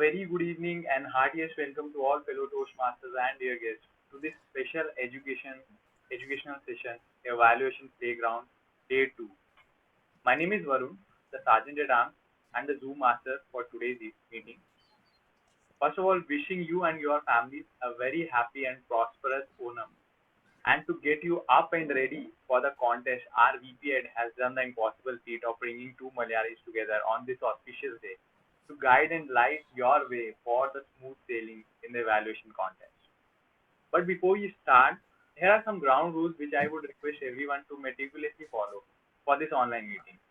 very good evening and heartiest welcome to all fellow Toastmasters and dear guests to this special educational session, Evaluation Playground, Day 2. My name is Varun, the Sergeant at Arms and the Zoom Master for today's meeting. First of all, wishing you and your families a very happy and prosperous Onam. And to get you up and ready for the contest, our VP Ed has done the impossible feat of bringing two Malayalis together on this auspicious day to guide and light your way for the smooth sailing in the evaluation contest. But before you start, here are some ground rules which I would request everyone to meticulously follow for this online meeting.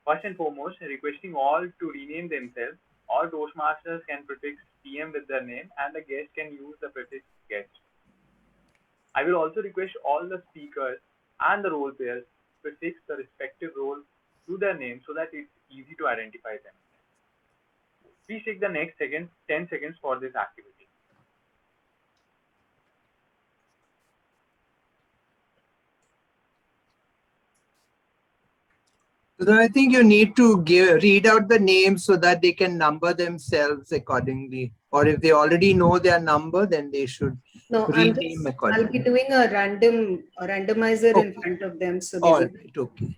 First and foremost, requesting all to rename themselves. All Toastmasters can prefix TM with their name and the guest can use the prefix guest. I will also request all the speakers and the role players to fix the respective role to their name so that it's easy to identify them. Please take the next 10 seconds for this activity. So I think you need to read out the names so that they can number themselves accordingly. Or if they already know their number, then they should rename accordingly. I'll be doing a randomizer in front of them. So they all right, okay.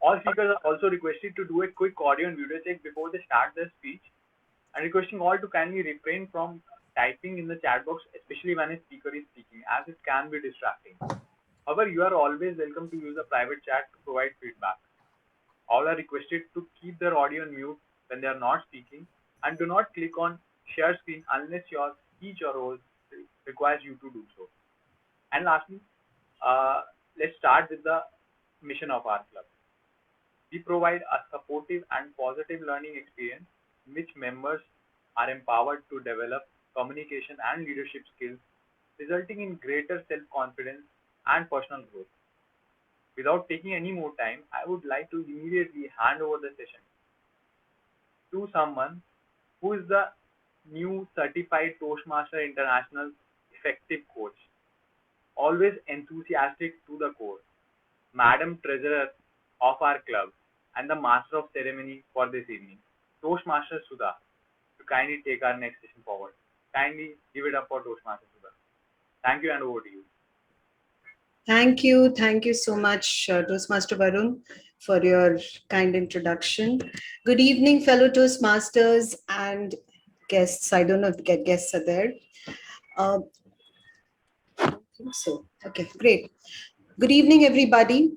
All speakers are also requested to do a quick audio and video check before they start their speech, and requesting all to kindly refrain from typing in the chat box, especially when a speaker is speaking, as it can be distracting. However, you are always welcome to use a private chat to provide feedback. All are requested to keep their audio on mute when they are not speaking, and do not click on share screen unless your speech or role requires you to do so. And lastly, let's start with the mission of our club. We provide a supportive and positive learning experience in which members are empowered to develop communication and leadership skills, resulting in greater self-confidence and personal growth. Without taking any more time, I would like to immediately hand over the session to someone who is the new certified Toastmaster International effective coach, always enthusiastic to the core, Madam Treasurer of our club and the Master of Ceremony for this evening, Toastmaster Sudha, to kindly take our next session forward. Kindly give it up for Toastmaster Sudha. Thank you and over to you. Thank you so much, Toastmaster Varun, for your kind introduction. Good evening, fellow Toastmasters and guests. I don't know if the guests are there. I don't think so. Okay, great. Good evening, everybody.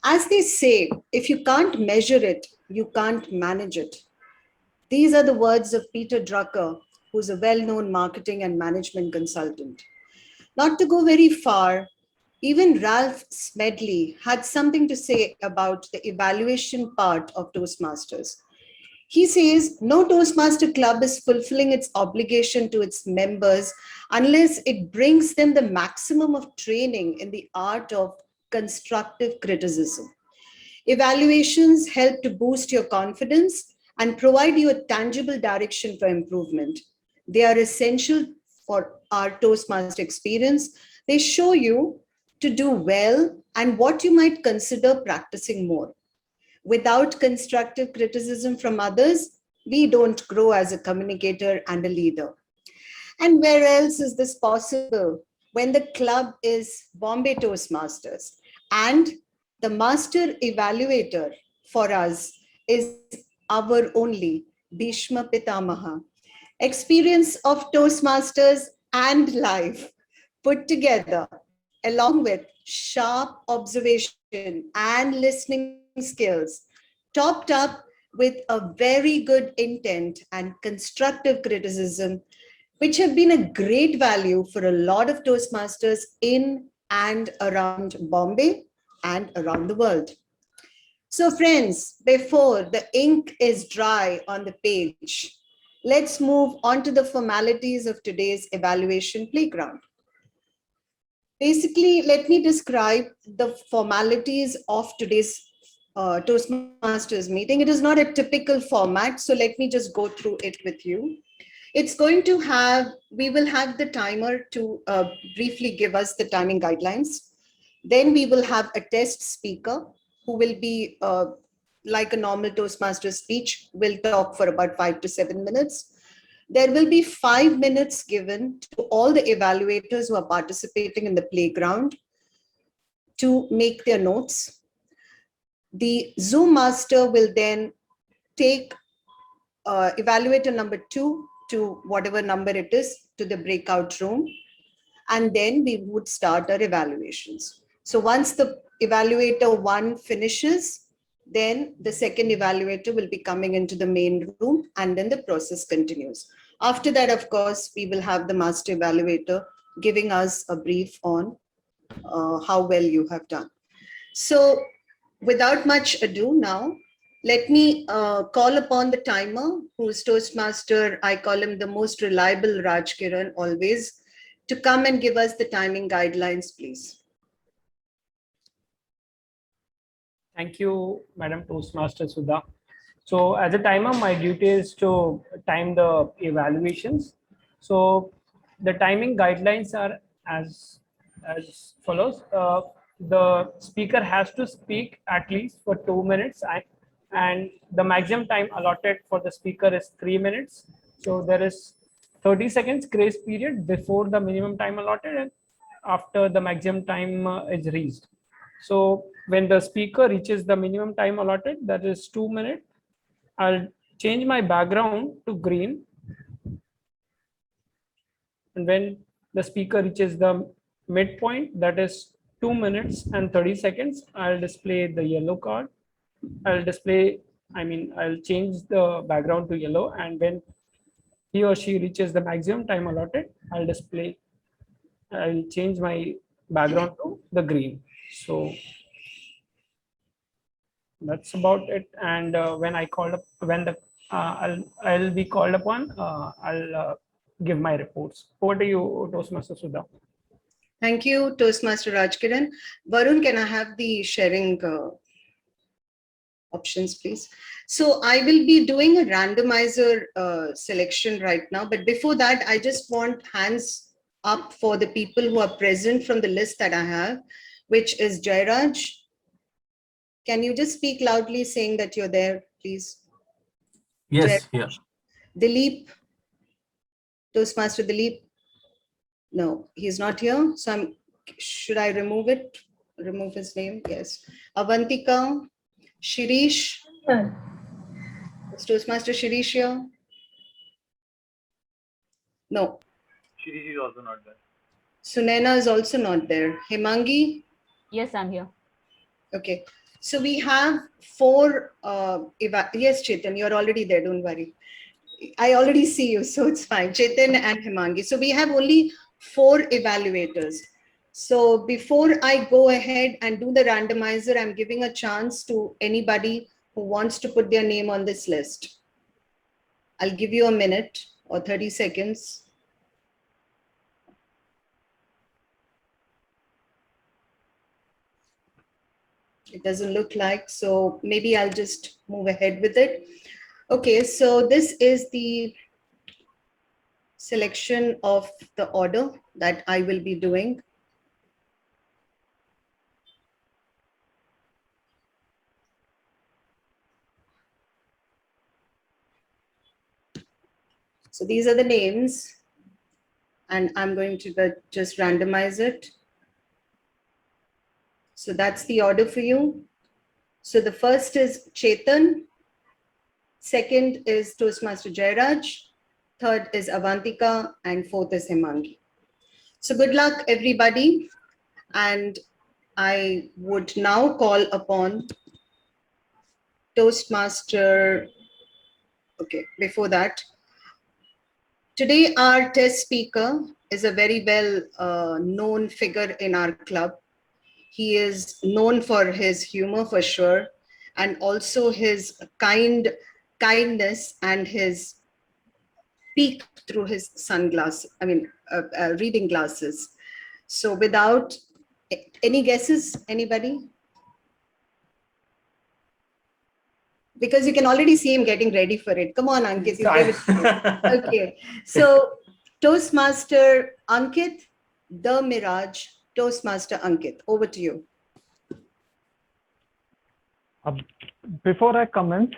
As they say, if you can't measure it, you can't manage it. These are the words of Peter Drucker, who's a well-known marketing and management consultant. Not to go very far, even Ralph Smedley had something to say about the evaluation part of Toastmasters. He says, no Toastmaster club is fulfilling its obligation to its members unless it brings them the maximum of training in the art of constructive criticism. Evaluations help to boost your confidence and provide you a tangible direction for improvement. They are essential for our Toastmaster experience. They show you to do well and what you might consider practicing more. Without constructive criticism from others, we don't grow as a communicator and a leader. And where else is this possible when the club is Bombay Toastmasters and the master evaluator for us is our only Bhishma Pitamaha. Experience of Toastmasters and life put together along with sharp observation and listening skills, topped up with a very good intent and constructive criticism, which have been a great value for a lot of Toastmasters in and around Bombay and around the world. So friends, before the ink is dry on the page, let's move on to the formalities of today's evaluation playground. Basically, let me describe the formalities of today's Toastmasters meeting. It is not a typical format, so let me just go through it with you. It's going to have, we will have the timer to briefly give us the timing guidelines. Then we will have a test speaker who will be like a normal Toastmaster speech, will talk for about 5 to 7 minutes. There will be 5 minutes given to all the evaluators who are participating in the playground to make their notes. The Zoom master will then take evaluator number 2 to whatever number it is to the breakout room. And then we would start our evaluations. So once the evaluator 1 finishes, then the second evaluator will be coming into the main room, and then the process continues. After that, of course, we will have the master evaluator giving us a brief on how well you have done. So without much ado now, let me call upon the timer, who's Toastmaster. I call him the most reliable Raj Kiran always, to come and give us the timing guidelines, please. Thank you, Madam Toastmaster Sudha. So as a timer, my duty is to time the evaluations. So the timing guidelines are as follows. The speaker has to speak at least for 2 minutes, and the maximum time allotted for the speaker is 3 minutes. So there is 30 seconds grace period before the minimum time allotted and after the maximum time is reached. So when the speaker reaches the minimum time allotted, that is 2 minutes, I'll change my background to green. And when the speaker reaches the midpoint, that is 2 minutes and 30 seconds, I'll display the yellow card. I'll change the background to yellow. And when he or she reaches the maximum time allotted, I'll change my background to the green. So that's about it. And when I'll be called upon, I'll give my reports. Over to you, Toastmaster Sudha. Thank you, Toastmaster Raj Kiran. Varun, can I have the sharing options, please? So I will be doing a randomizer selection right now. But before that, I just want hands up for the people who are present from the list that I have, which is Jairaj. Can you just speak loudly saying that you're there, please? Yes, yeah. Dilip, Toastmaster Dilip. No, he's not here. So should I remove it? Remove his name? Yes. Avantika, Shirish. Is Toastmaster Shirish here? No. Shirish is also not there. Sunaina is also not there. Hemangi? Yes, I'm here. Okay. So we have 4. Yes, Chetan, you're already there. Don't worry. I already see you, so it's fine. Chetan and Hemangi. So we have only 4 evaluators. So before I go ahead and do the randomizer, I'm giving a chance to anybody who wants to put their name on this list. I'll give you a minute or 30 seconds. It doesn't look like, so maybe I'll just move ahead with it. Okay, so this is the selection of the order that I will be doing. So these are the names, and I'm going to just randomize it. So that's the order for you. So the first is Chetan. Second is Toastmaster Jairaj. Third is Avantika, and fourth is Hemangi. So good luck, everybody. And I would now call upon Toastmaster. Okay, before that, today our test speaker is a very well known figure in our club. He is known for his humor for sure, and also his kindness and his peek through his sunglasses, reading glasses. So without any guesses, anybody? Because you can already see him getting ready for it. Come on, Ankit. Okay. So Toastmaster Ankit, the Mirage, Toastmaster Ankit, over to you. Before I commence,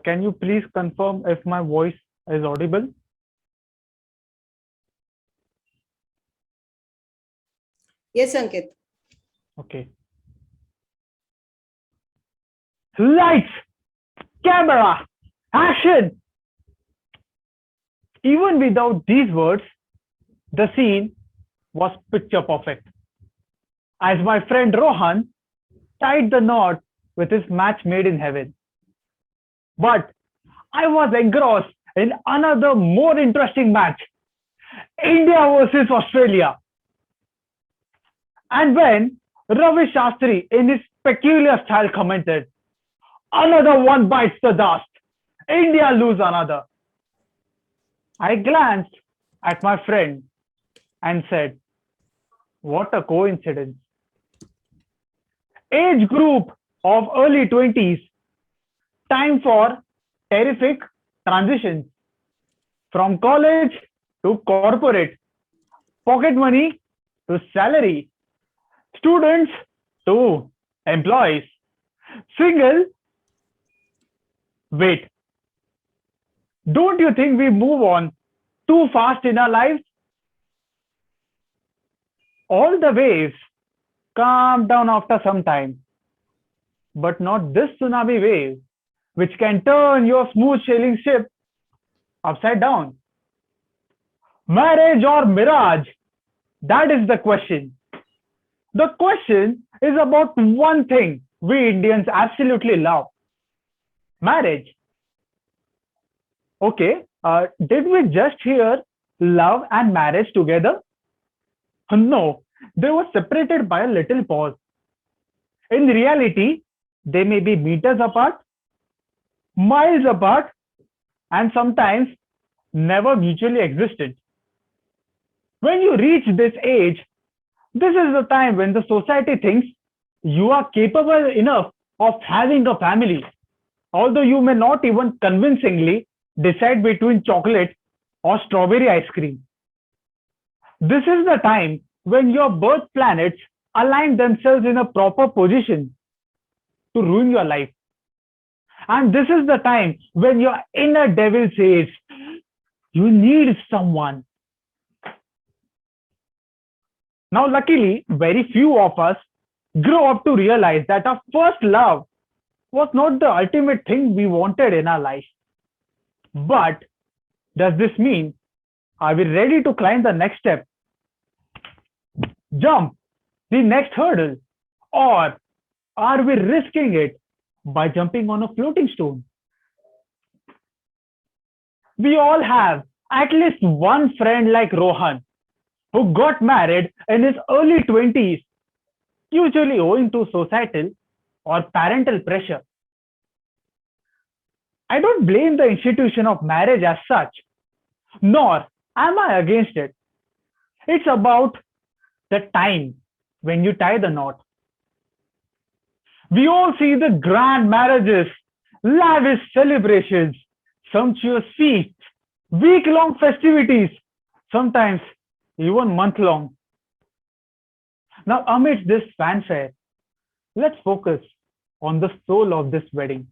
can you please confirm if my voice is audible? Yes, Ankit. Okay. Lights, camera, action! Even without these words, the scene was picture perfect. As my friend Rohan tied the knot with his match made in heaven. But I was engrossed in another more interesting match, India versus Australia. And when Ravi Shastri in his peculiar style commented, "Another one bites the dust, India lose another," I glanced at my friend and said, what a coincidence. Age group of early 20s, time for terrific transitions from college to corporate, pocket money to salary, students to employees, single. Wait, don't you think we move on too fast in our lives? All the waves calm down after some time, but not this tsunami wave, which can turn your smooth sailing ship upside down. Marriage or mirage? That is the question. The question is about one thing we Indians absolutely love: marriage. Okay, did we just hear love and marriage together? No, they were separated by a little pause. In reality, they may be meters apart, miles apart, and sometimes never mutually existed. When you reach this age, this is the time when the society thinks you are capable enough of having a family, although you may not even convincingly decide between chocolate or strawberry ice cream. This is the time when your birth planets align themselves in a proper position to ruin your life. And this is the time when your inner devil says, you need someone. Now, luckily, very few of us grow up to realize that our first love was not the ultimate thing we wanted in our life. But does this mean, are we ready to climb the next step? Jump the next hurdle? Or are we risking it by jumping on a floating stone? We all have at least one friend like Rohan who got married in his early 20s, usually owing to societal or parental pressure. I don't blame the institution of marriage as such, nor am I against it. It's about the time when you tie the knot. We all see the grand marriages, lavish celebrations, sumptuous feasts, week-long festivities, sometimes even month-long. Now, amidst this fanfare, let's focus on the soul of this wedding.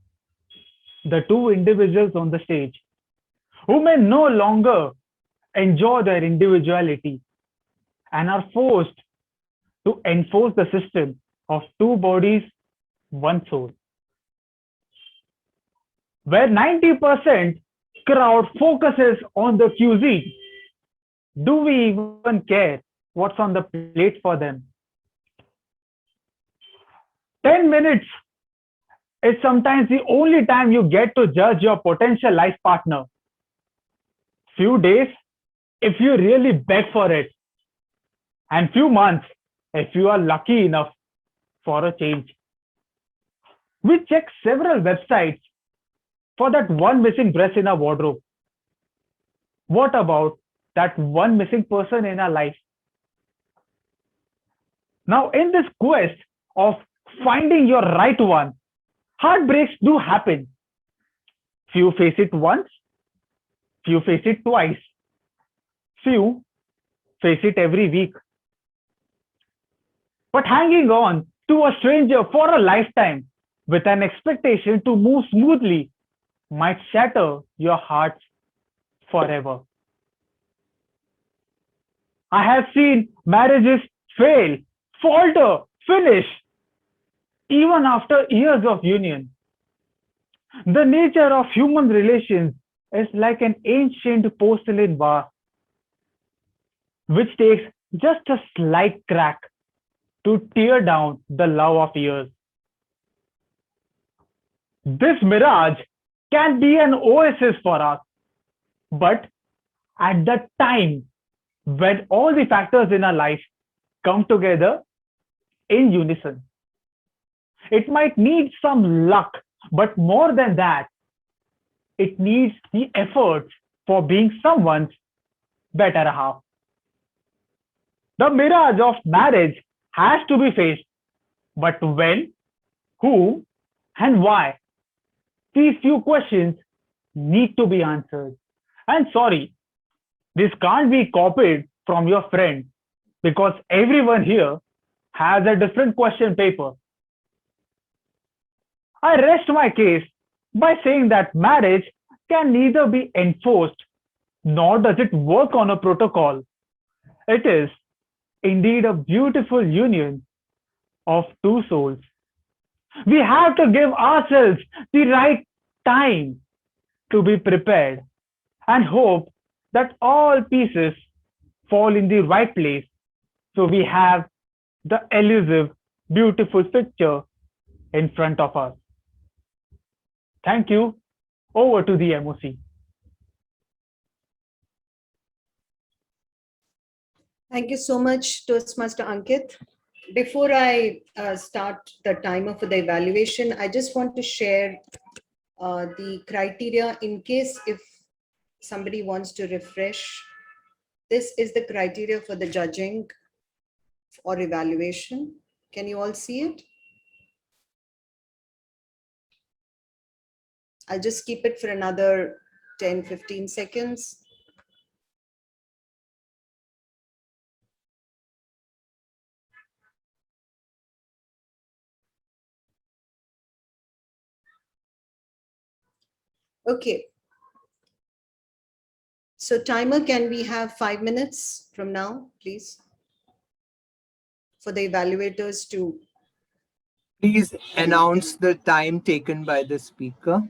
The two individuals on the stage who may no longer enjoy their individuality and are forced to enforce the system of two bodies, one soul. Where 90% crowd focuses on the cuisine, do we even care what's on the plate for them? 10 minutes is sometimes the only time you get to judge your potential life partner. Few days, if you really beg for it, and few months, if you are lucky enough for a change. We check several websites for that one missing dress in our wardrobe. What about that one missing person in our life? Now, in this quest of finding your right one, heartbreaks do happen. Few face it once, few face it twice, few face it every week. But hanging on to a stranger for a lifetime with an expectation to move smoothly might shatter your hearts forever. I have seen marriages fail, falter, finish, even after years of union. The nature of human relations is like an ancient porcelain vase, which takes just a slight crack to tear down the love of years. This mirage can be an oasis for us, but at the time when all the factors in our life come together in unison, it might need some luck, but more than that, it needs the effort for being someone's better half. The mirage of marriage has to be faced, but when, who, and why? These few questions need to be answered. And sorry, this can't be copied from your friend because everyone here has a different question paper. I rest my case by saying that marriage can neither be enforced nor does it work on a protocol. It is indeed a beautiful union of two souls. We have to give ourselves the right time to be prepared and hope that all pieces fall in the right place so we have the elusive, beautiful picture in front of us. Thank you. Over to the MOC. Thank you so much, Toastmaster Ankit. Before I start the timer for the evaluation, I just want to share the criteria in case if somebody wants to refresh. This is the criteria for the judging or evaluation. Can you all see it? I'll just keep it for another 10-15 seconds. Okay. So timer, can we have 5 minutes from now, please? For the evaluators to... Please announce the time taken by the speaker.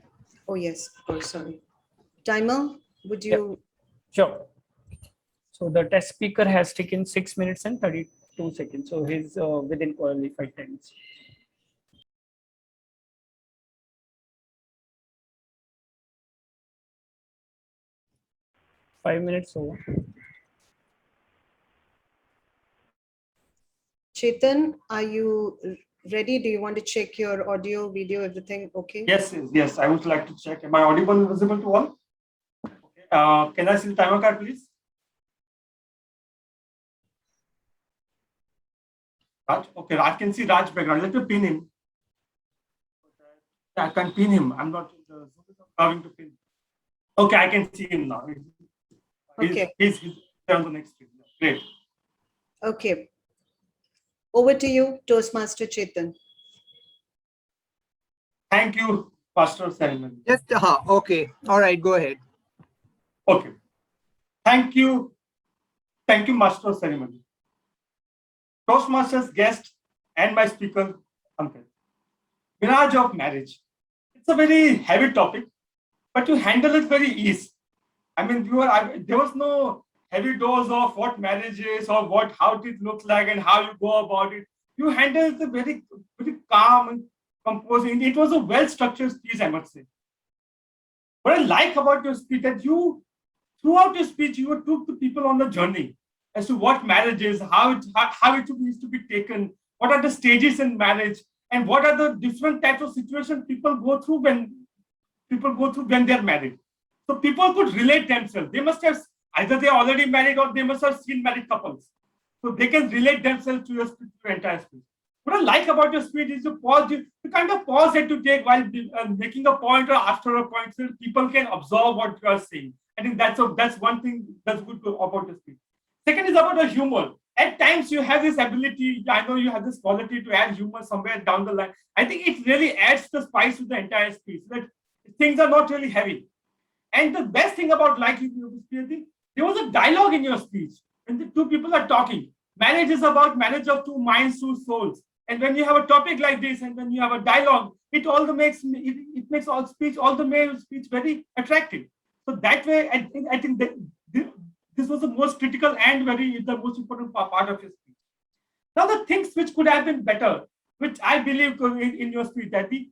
Oh, yes, of course, sorry. Timer, would you... Sure. So the test speaker has taken 6 minutes and 32 seconds. So he's within qualified times. Five minutes over. Chetan, are you ready? Do you want to check your audio, video, everything okay? Yes, I would like to check. Am I audible and visible to all? Okay. Can I see the timer card, please? Raj? Okay, I can see Raj background. Let me pin him. I can pin him. I'm not having to pin. Okay, I can see him now. Okay. He's on the next screen. Great. Okay. Over to you, Toastmaster Chetan. Thank you, Pastor Simon. Just, okay. All right, go ahead. Okay. Thank you. Thank you, Master Ceremony. Toastmasters, guest, and my speaker, Ankit. Mirage of marriage. It's a very heavy topic, but you handle it very easy. I mean, there was no heavy dose of what marriage is or how it looks like and how you go about it. You handled it very, very calm and composing. It was a well-structured speech, I must say. What I like about your speech that you, throughout your speech, you took the people on the journey as to what marriage is, how it needs to be taken, what are the stages in marriage, and what are the different types of situations people go through when they're married. So people could relate themselves. They must have either they're already married or they must have seen married couples. So they can relate themselves to your entire speech. What I like about your speech is you kind of pause that you take while making a point or after a point so people can absorb what you are saying. I think that's one thing that's good about your speech. Second is about the humor. at times you have this ability, I know you have this quality to add humor somewhere down the line. I think it really adds the spice to the entire speech, that things are not really heavy. And the best thing about liking your speech, there was a dialogue in your speech when the two people are talking. Marriage is about marriage of two minds, two souls. And when you have a topic like this, and when you have a dialogue, it makes all the male speech very attractive. So that way, I think that this was the most critical and the most important part of your speech. Now, the things which could have been better, which I believe in your speech, that the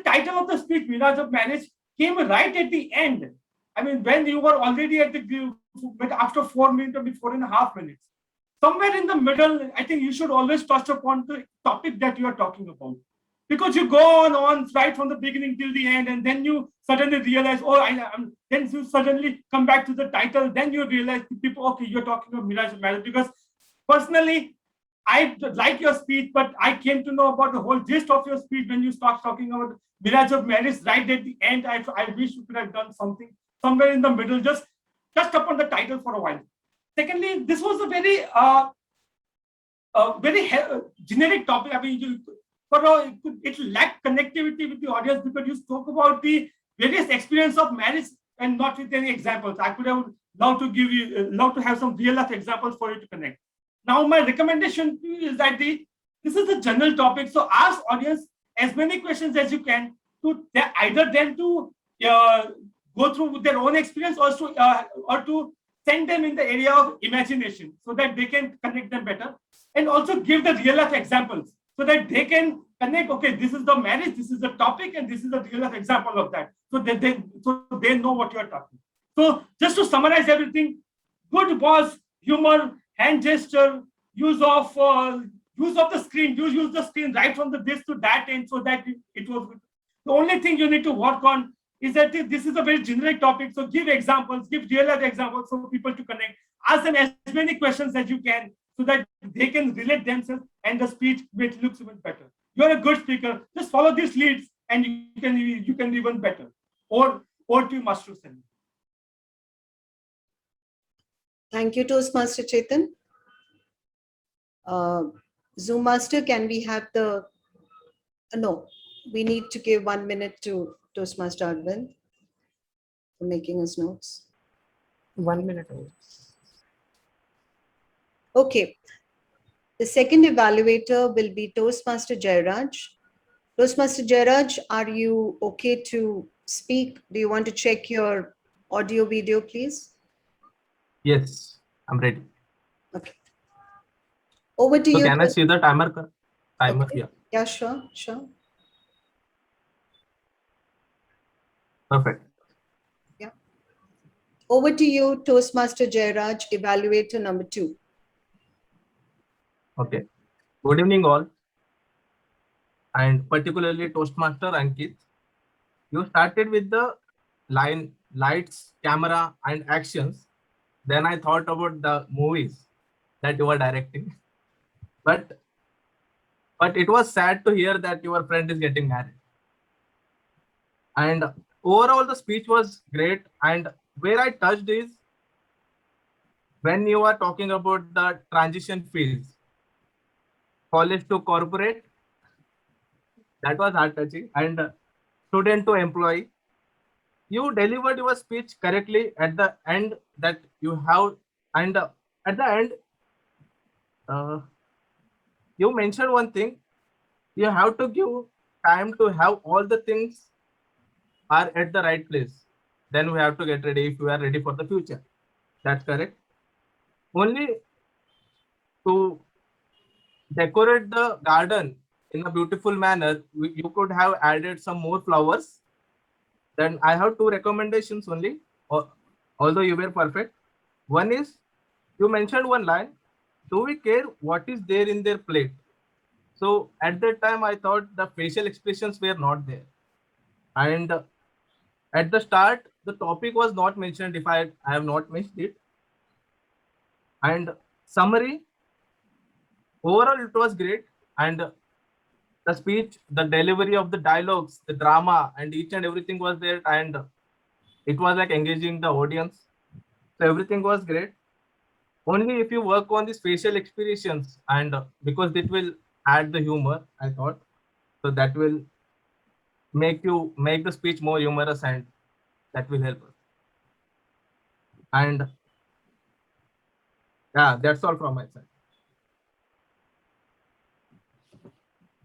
title of the speech, Mirage of Marriage, came right at the end. I mean, when you were already at but after 4 minutes or 4.5 minutes, somewhere in the middle, I think you should always touch upon the topic that you are talking about. Because you go on right from the beginning till the end, and then you suddenly realize, then you suddenly come back to the title, then you realize people, okay, you're talking about Mirage of Marriage. Because personally, I like your speech, but I came to know about the whole gist of your speech when you start talking about Mirage of Marriage right at the end. I wish you could have done something somewhere in the middle, just touched upon the title for a while. Secondly, this was a very generic topic. I mean, it lacked connectivity with the audience because you spoke about the various experience of marriage and not with any examples. I could have loved to have some real life examples for you to connect. Now, my recommendation to you is that this is a general topic. So ask audience as many questions as you can to either them to go through with their own experience or to send them in the area of imagination so that they can connect them better, and also give the real life examples so that they can connect, okay, this is the marriage, this is the topic, and this is the real life example of that. So they know what you're talking. So just to summarize everything, good was humor, hand gesture, use of the screen. You use the screen right from this to that end so that it was good. The only thing you need to work on is that this is a very generic topic. So give examples, give real life examples for people to connect. Ask them as many questions as you can so that they can relate themselves and the speech looks even better. You're a good speaker. Just follow these leads and you can even better. Or to you, Master Sen. Thank you, Toastmaster Chetan. Zoom Master, can we have no, we need to give 1 minute to Toastmaster Arvind for making his notes. 1 minute. Okay. The second evaluator will be Toastmaster Jairaj. Toastmaster Jairaj, are you okay to speak? Do you want to check your audio video, please? Yes, I'm ready. Okay. Over to you. Can I see the timer? Okay. Yeah. Yeah, sure. Perfect. Yeah. Over to you, Toastmaster Jairaj, evaluator number 2. Okay. Good evening, all. And particularly Toastmaster Ankit. You started with the lights, camera, and actions. Then I thought about the movies that you were directing. But it was sad to hear that your friend is getting married. And overall, the speech was great. And where I touched is when you are talking about the transition phase, college to corporate, that was heart touching. And student to employee, you delivered your speech correctly at the end that you have. And at the end, you mentioned one thing, you have to give time to have all the things are at the right place. Then we have to get ready if we are ready for the future. That's correct. Only to decorate the garden in a beautiful manner, you could have added some more flowers. Then I have 2 recommendations only, although you were perfect. One is, you mentioned one line, do we care what is there in their plate? So at that time, I thought the facial expressions were not there. And at the start, the topic was not mentioned if I have not missed it. And summary, overall, it was great. And the speech, the delivery of the dialogues, the drama, and each and everything was there. And it was like engaging the audience. So everything was great. only if you work on these facial expressions, and because it will add the humor, I thought. So that will make the speech more humorous, and that will help us. And yeah, that's all from my side.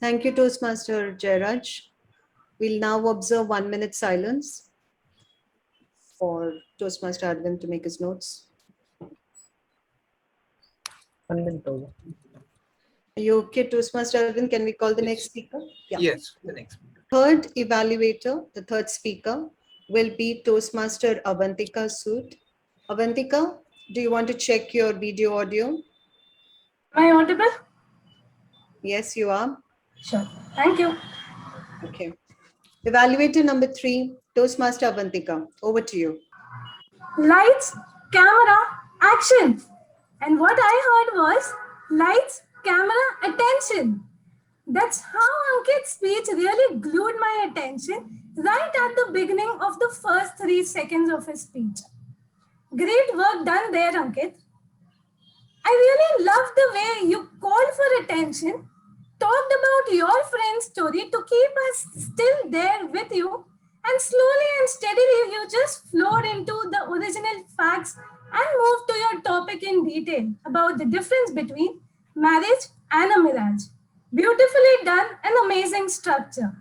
Thank you, Toastmaster Jairaj. We'll now observe 1 minute silence for Toastmaster Arvind to make his notes. 1 minute over. Are you okay, Toastmaster Arvind? Can we call the next speaker? Yeah. Yes, the next. Third evaluator, the third speaker, will be Toastmaster Avantika Sood. Avantika, do you want to check your video audio? Am I audible? Yes, you are. Sure. Thank you. Okay. Evaluator number 3, Toastmaster Avantika. Over to you. Lights, camera, action. And what I heard was lights, camera, attention. That's how Ankit's speech really glued my attention right at the beginning of the first 3 seconds of his speech. Great work done there, Ankit. I really love the way you called for attention, talked about your friend's story to keep us still there with you, and slowly and steadily you just flowed into the original facts and moved to your topic in detail about the difference between marriage and a mirage. Beautifully done and amazing structure.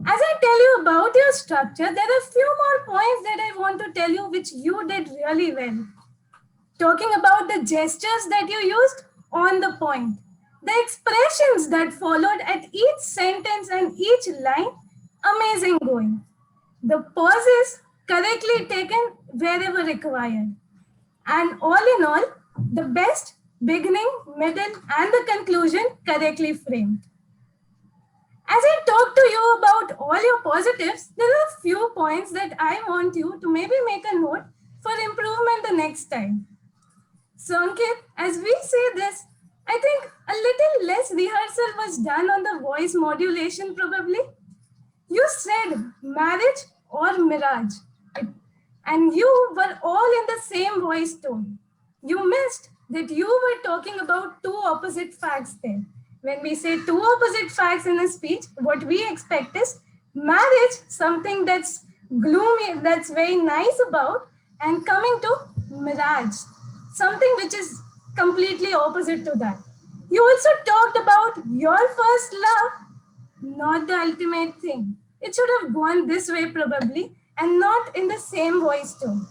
As I tell you about your structure, there are a few more points that I want to tell you which you did really well. Talking about the gestures that you used, on the point. The expressions that followed at each sentence and each line, amazing going. The pauses correctly taken wherever required. And all in all, the best beginning, middle, and the conclusion correctly framed. As I talk to you about all your positives, there are a few points that I want you to maybe make a note for improvement the next time. So Ankit, as we say this, I think a little less rehearsal was done on the voice modulation probably. You said marriage or mirage, and you were all in the same voice tone. You missed that you were talking about 2 opposite facts there. When we say 2 opposite facts in a speech, what we expect is marriage, something that's gloomy, that's very nice about, and coming to mirage, something which is completely opposite to that. You also talked about your first love, not the ultimate thing. It should have gone this way probably, and not in the same voice tone.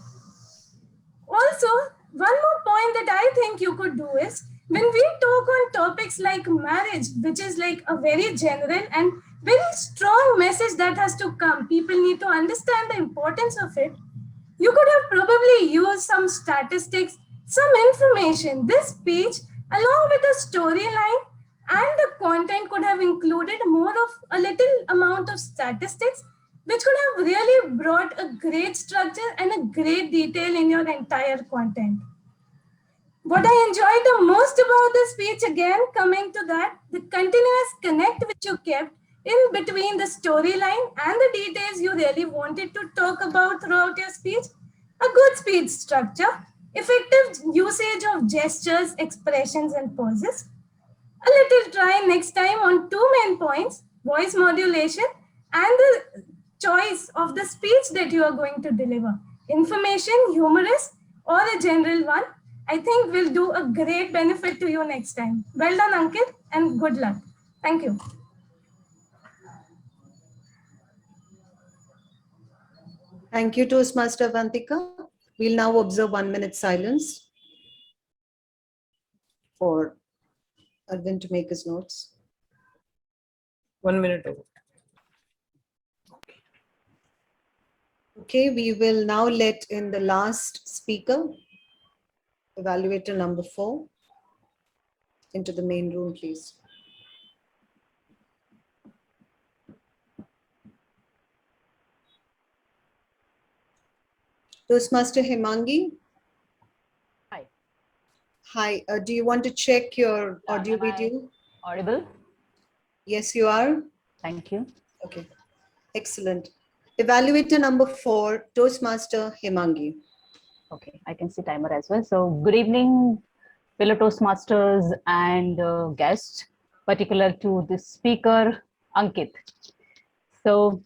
Also, one more point that I think you could do is, when we talk on topics like marriage, which is like a very general and very strong message that has to come, people need to understand the importance of it. You could have probably used some statistics, some information. This speech, along with the storyline and the content, could have included more of a little amount of statistics, which could have really brought a great structure and a great detail in your entire content. What I enjoyed the most about the speech, again, coming to that, the continuous connect which you kept in between the storyline and the details you really wanted to talk about throughout your speech. A good speech structure, effective usage of gestures, expressions, and pauses. A little try next time on 2 main points, voice modulation and the choice of the speech that you are going to deliver. Information, humorous, or a general one, I think will do a great benefit to you next time. Well done, Ankit, and good luck. Thank you. Thank you, Toastmaster Avantika. We'll now observe 1 minute silence for Arvind to make his notes. 1 minute over. Okay, we will now let in the last speaker, evaluator number 4, into the main room, please. Toastmaster Hemangi. Hi. Hi, do you want to check your audio video? Audible? Yes, you are. Thank you. Okay, excellent. Evaluator number 4, Toastmaster Hemangi. Okay, I can see timer as well. So good evening, fellow Toastmasters and guests, particular to the speaker, Ankit. So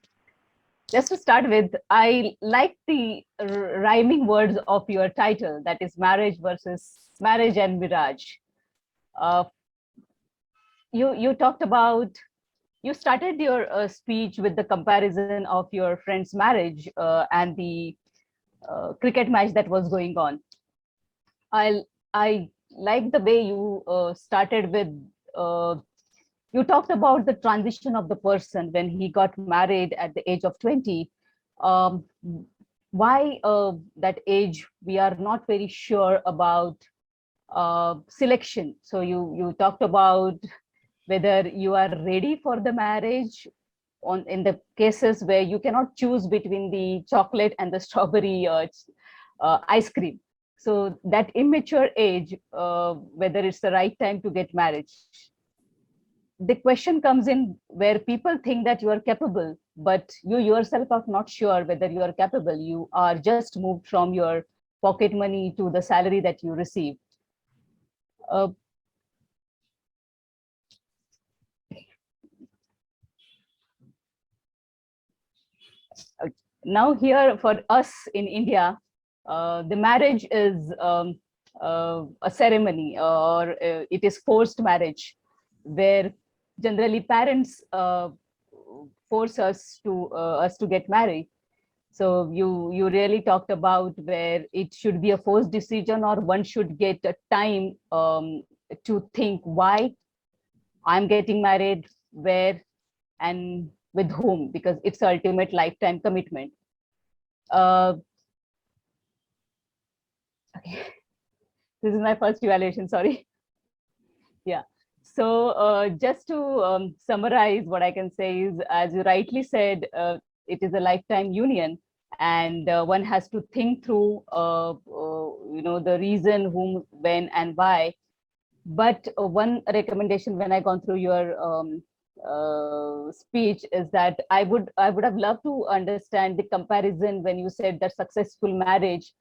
just to start with, I like the rhyming words of your title, that is marriage and mirage. You talked about, you started your speech with the comparison of your friend's marriage and the cricket match that was going on. I like the way you started with, you talked about the transition of the person when he got married at the age of 20. Um, why that age, we are not very sure about selection. So you talked about whether you are ready for the marriage in the cases where you cannot choose between the chocolate and the strawberry ice cream. So that immature age, whether it's the right time to get married. The question comes in where people think that you are capable, but you yourself are not sure whether you are capable. You are just moved from your pocket money to the salary that you receive. Now here for us in India, the marriage is a ceremony, or it is forced marriage, where generally parents force us to get married. So you really talked about where it should be a forced decision, or one should get a time to think why I'm getting married, where, and with whom, because it's ultimate lifetime commitment. Okay. This is my first evaluation, sorry. Yeah. So just to summarize, what I can say is, as you rightly said, it is a lifetime union, and one has to think through, the reason, whom, when, and why. But one recommendation when I gone through your speech is that I would have loved to understand the comparison when you said that successful marriage.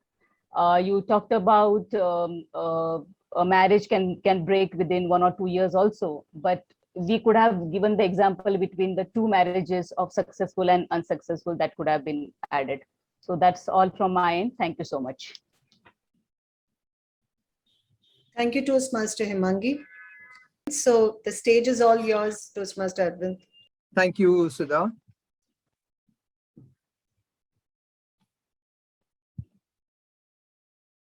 You talked about a marriage can break within 1 or 2 years also, but we could have given the example between the 2 marriages of successful and unsuccessful that could have been added. So that's all from my end. Thank you so much. Thank you, Toastmaster Hemangi. So the stage is all yours, Toastmaster Arvind. Thank you, Sudha.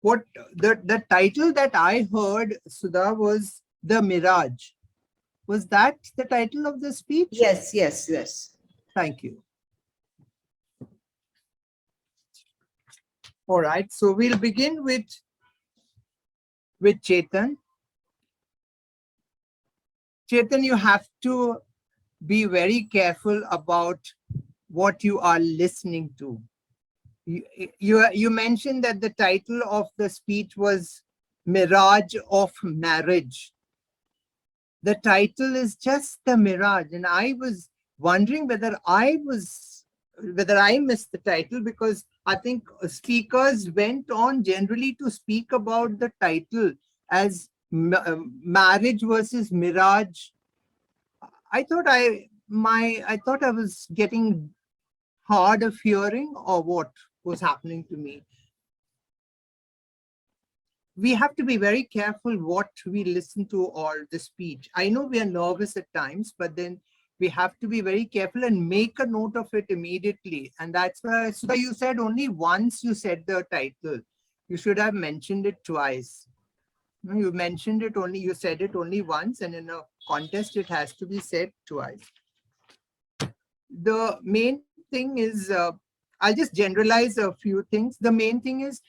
What the title that I heard, Sudha, was The Mirage. Was that the title of the speech? Yes, yes, yes. Thank you. All right, so we'll begin with Chetan. Chetan, you have to be very careful about what you are listening to. You mentioned that the title of the speech was Mirage of Marriage. The title is just the mirage, and I was wondering whether I missed the title, because I think speakers went on generally to speak about the title as marriage versus mirage. I thought I was getting hard of hearing, or what was happening to me. We have to be very careful what we listen to or the speech. I know we are nervous at times, but then we have to be very careful and make a note of it immediately. And that's why, so you said only once you said the title. You should have mentioned it twice. You mentioned it only, you said it only once, and in a contest, it has to be said twice. The main thing is, I'll just generalize a few things. The main thing is,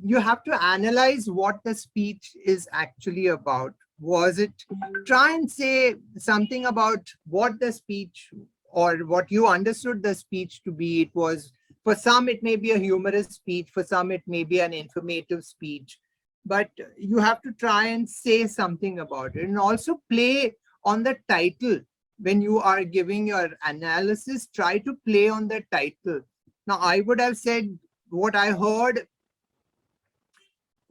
you have to analyze what the speech is actually about. Was it, try and say something about what the speech, or what you understood the speech to be. It was, for some, it may be a humorous speech. For some, it may be an informative speech. But you have to try and say something about it, and also play on the title. When you are giving your analysis, try to play on the title. Now, I would have said what I heard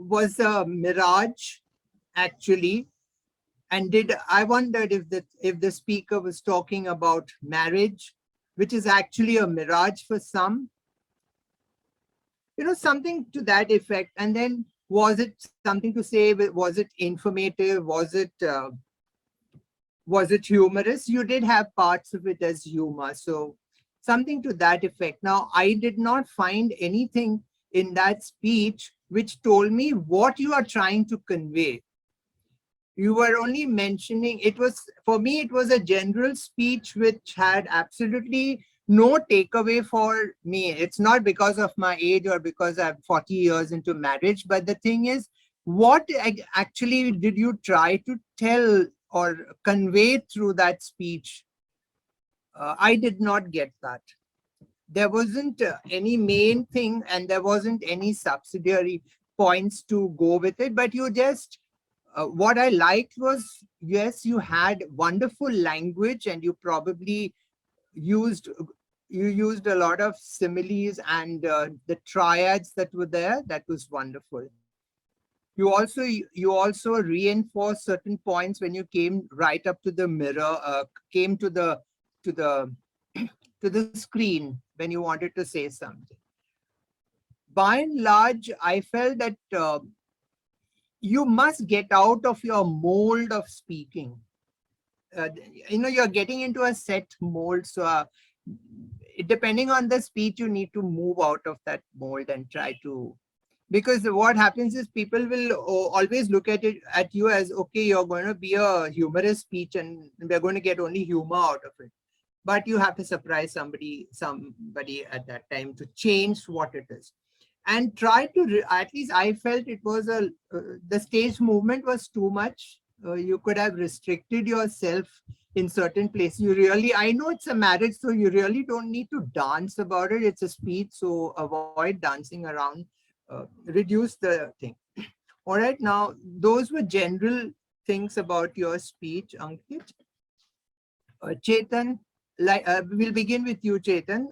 was a mirage, actually. And I wondered if the speaker was talking about marriage, which is actually a mirage for some, something to that effect. And then was it something to say? Was it informative? Was it humorous? You did have parts of it as humor, so something to that effect. Now, I did not find anything in that speech which told me what you are trying to convey. You were only mentioning, for me, it was a general speech which had absolutely no takeaway for me. It's not because of my age or because I'm 40 years into marriage, but the thing is, what actually did you try to tell or convey through that speech? I did not get that. There wasn't any main thing, and there wasn't any subsidiary points to go with it, but you just, what I liked was, yes, you had wonderful language, and you probably used a lot of similes and the triads that were there. That was wonderful. You also reinforced certain points when you came right up to the mirror, came to the to the screen when you wanted to say something. By and large, I felt that you must get out of your mold of speaking. You're getting into a set mold, so depending on the speech, you need to move out of that mold and try to, because what happens is people will always look at you as, okay, you're going to be a humorous speech and we're going to get only humor out of it. But you have to surprise somebody at that time to change what it is. And try to, at least I felt it was the stage movement was too much. You could have restricted yourself in certain places. I know it's a marriage, so you really don't need to dance about it. It's a speech, so avoid dancing around, reduce the thing. All right, now, those were general things about your speech, Ankit. Chetan, we'll begin with you, Chetan.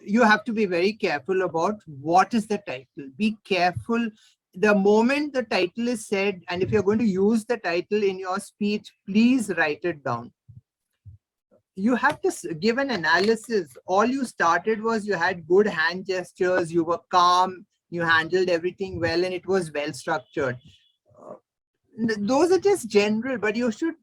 You have to be very careful about what is the title. Be careful the moment the title is said, and if you're going to use the title in your speech, please write it down. You have to give an analysis. All you started was you had good hand gestures, you were calm, you handled everything well, and it was well structured. Those are just general, but you should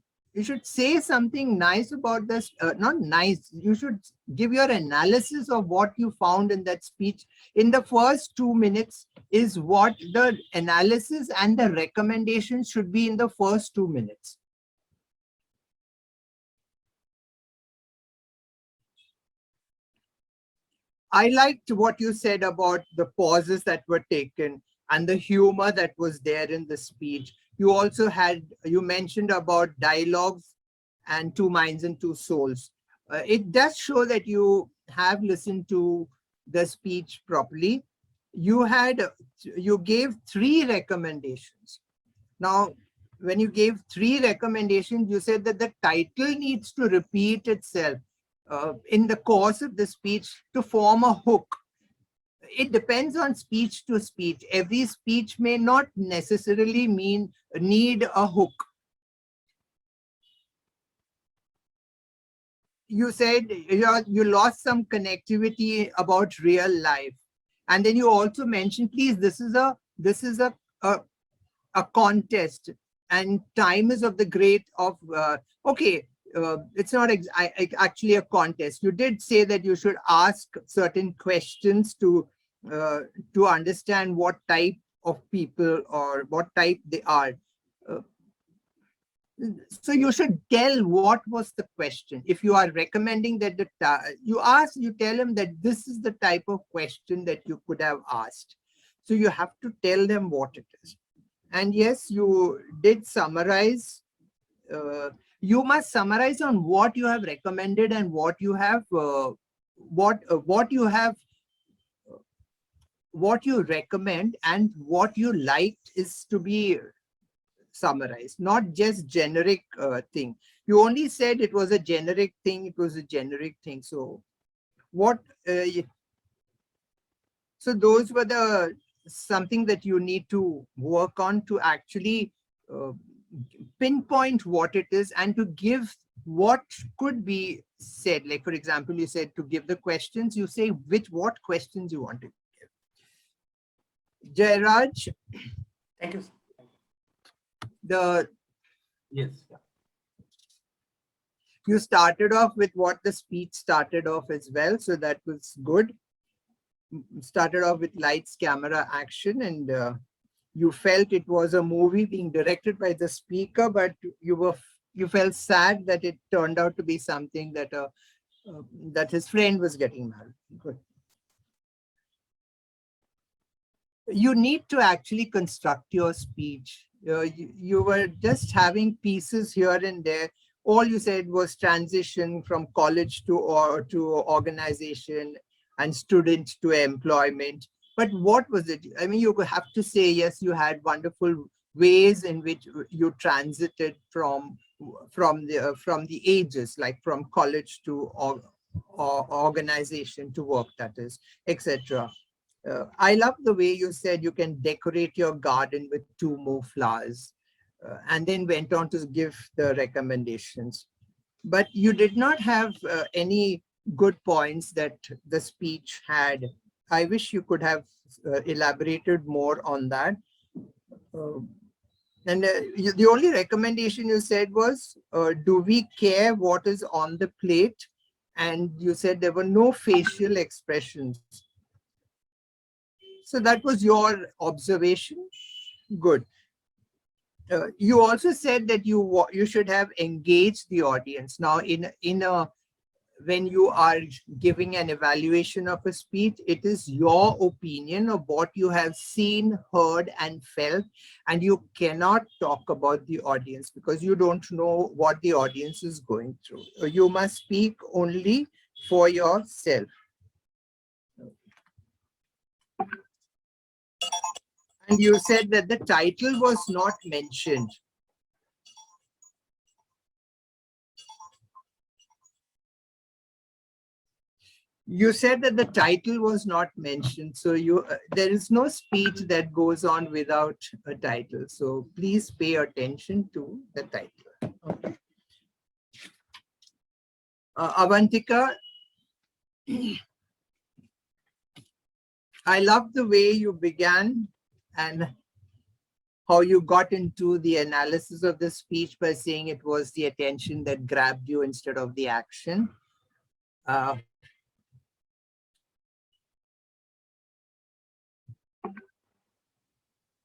say something nice about this. Not nice, you should give your analysis of what you found in that speech. In the first 2 minutes is what the analysis and the recommendations should be in the first 2 minutes. I liked what you said about the pauses that were taken and the humor that was there in the speech. You also you mentioned about dialogues and two minds and two souls. It does show that you have listened to the speech properly. You gave 3 recommendations. Now, when you gave 3 recommendations, you said that the title needs to repeat itself in the course of the speech to form a hook. It depends on speech to speech. Every speech may not necessarily need a hook. You said you lost some connectivity about real life, and then you also mentioned, please, this is a contest, and time is of the great of. Okay, it's not actually a contest. You did say that you should ask certain questions to understand what type of people or what type they are. So you should tell what was the question. If you are recommending that you tell them that this is the type of question that you could have asked. So you have to tell them what it is. And yes, you did summarize. You must summarize on what you have recommended and what you recommend and what you liked is to be summarized, not just generic thing. You only said it was a generic thing. It was a generic thing. So what? So those were something that you need to work on to actually pinpoint what it is and to give what could be said. Like, for example, you said to give the questions, you say what questions you want to give. Jairaj, Thank you. Yes. You started off with what the speech started off as well, so that was good. Started off with lights, camera, action, and you felt it was a movie being directed by the speaker, but you felt sad that it turned out to be something that that his friend was getting married. Good. You need to actually construct your speech. You were just having pieces here and there. All you said was transition from college to organization and student to employment. But what was it? I mean, you have to say, yes, you had wonderful ways in which you transited from the ages, like from college to organization to work, that is, etc. I love the way you said you can decorate your garden with 2 more flowers, and then went on to give the recommendations. But you did not have any good points that the speech had. I wish you could have elaborated more on that. The only recommendation you said was, do we care what is on the plate? And you said there were no facial expressions. So that was your observation. Good. You also said that you should have engaged the audience. Now, when you are giving an evaluation of a speech, it is your opinion of what you have seen, heard, and felt, and you cannot talk about the audience because you don't know what the audience is going through. You must speak only for yourself. And you said that the title was not mentioned. You said that the title was not mentioned. So there is no speech that goes on without a title. So please pay attention to the title. Okay. Avantika, I love the way you began and how you got into the analysis of the speech by saying it was the attention that grabbed you instead of the action.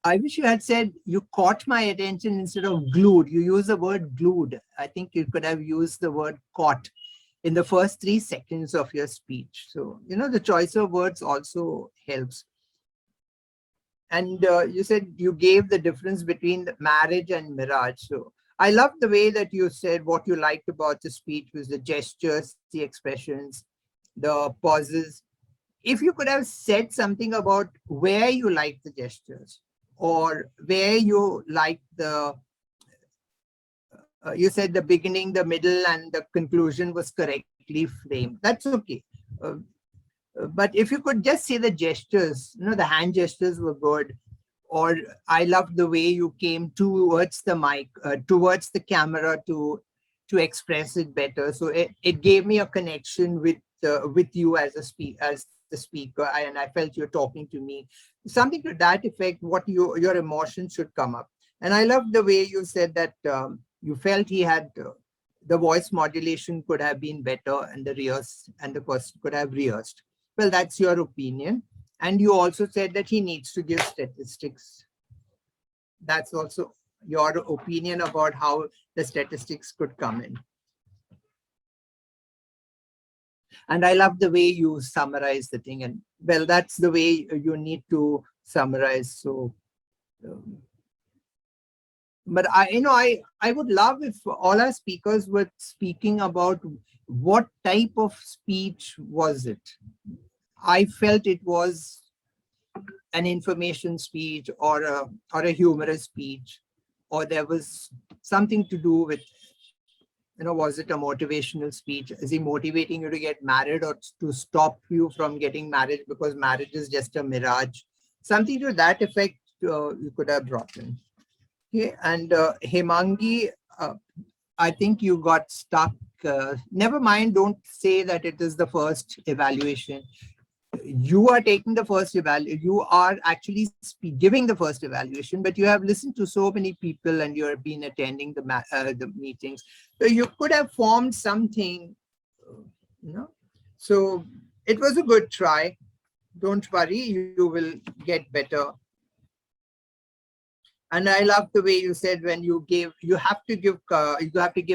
I wish you had said you caught my attention instead of glued. You use the word glued. I think you could have used the word caught in the first 3 seconds of your speech. So, the choice of words also helps. And you said you gave the difference between the marriage and mirage. So I love the way that you said what you liked about the speech was the gestures, the expressions, the pauses. If you could have said something about where you liked the gestures or where you liked you said the beginning, the middle, and the conclusion was correctly framed. That's okay. But if you could just say the gestures, the hand gestures were good. Or I loved the way you came towards the mic, towards the camera to express it better. So it gave me a connection with you as the speaker, and I felt you're talking to me. Something to that effect, what your emotions should come up. And I love the way you said that you felt he had the voice modulation could have been better and the person could have rehearsed. Well, that's your opinion. And you also said that he needs to give statistics. That's also your opinion about how the statistics could come in. And I love the way you summarize the thing. And well, that's the way you need to summarize. So, but I would love if all our speakers were speaking about what type of speech was it. I felt it was an information speech or a humorous speech, or there was something to do with, was it a motivational speech? Is he motivating you to get married or to stop you from getting married because marriage is just a mirage? Something to that effect you could have brought in. Okay, and Hemangi, I think you got stuck. Never mind, don't say that it is the first evaluation. You are taking the first evaluation. You are actually giving the first evaluation, but you have listened to so many people and you have been attending the meetings. So you could have formed something, you know. So it was a good try. Don't worry, you will get better. And I love the way you said when you have to give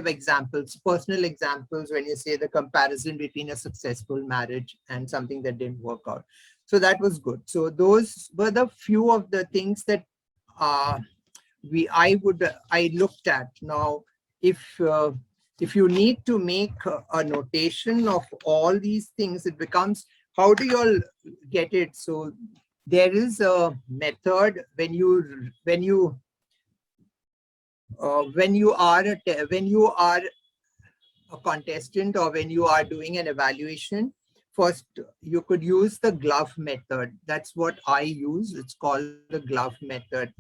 examples, personal examples when you say the comparison between a successful marriage and something that didn't work out. So that was good. So those were the few of the things that I looked at. Now, if you need to make a notation of all these things, it becomes, how do you all get it? So there is a method when you are a contestant or when you are doing an evaluation. First, you could use the glove method. That's what I use. It's called the glove method.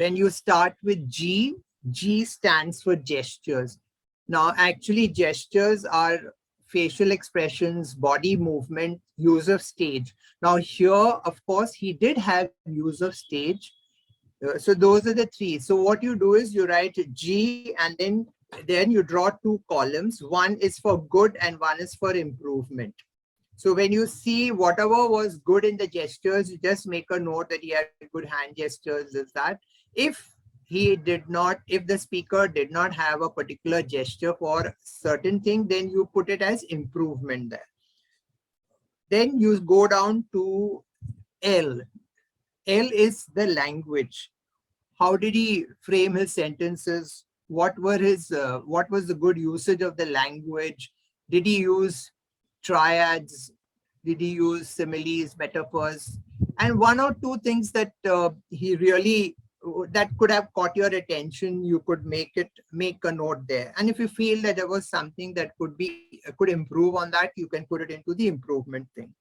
When you start with G, G stands for gestures. Now, actually, gestures are facial expressions, body movement, use of stage. Now here, of course, he did have use of stage. So those are the three. So what you do is you write G and then you draw two columns. One is for good and one is for improvement. So when you see whatever was good in the gestures, you just make a note that he had good hand gestures, is that. If the speaker did not have a particular gesture for certain thing, then you put it as improvement there. Then you go down to L. L is the language. How did he frame his sentences? What was the good usage of the language? Did he use triads? Did he use similes, metaphors? And one or two things that he really that could have caught your attention, you could make a note there. And if you feel that there was something that could improve on that, you can put it into the improvement thing.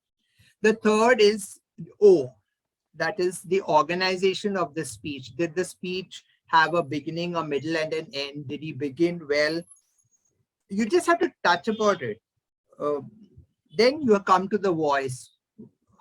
The third is O, that is the organization of the speech. Did the speech have a beginning, a middle, and an end? Did he begin well? You just have to touch about it. Then you come to the voice.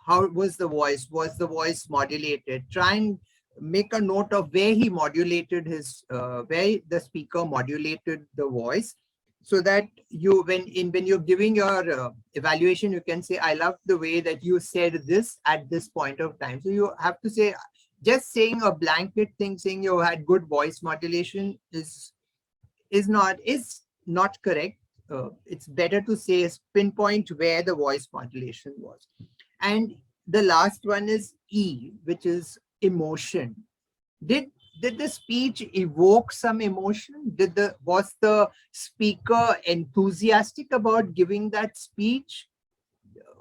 How was the voice? Was the voice modulated? Try and make a note of where he modulated where the speaker modulated the voice, so that when you're giving your evaluation, you can say, I love the way that you said this at this point of time. So you have to say, just saying a blanket thing, saying you had good voice modulation is not correct. It's better to say, pinpoint where the voice modulation was. And the last one is E, which is emotion. Did the speech evoke some emotion? Was the speaker enthusiastic about giving that speech?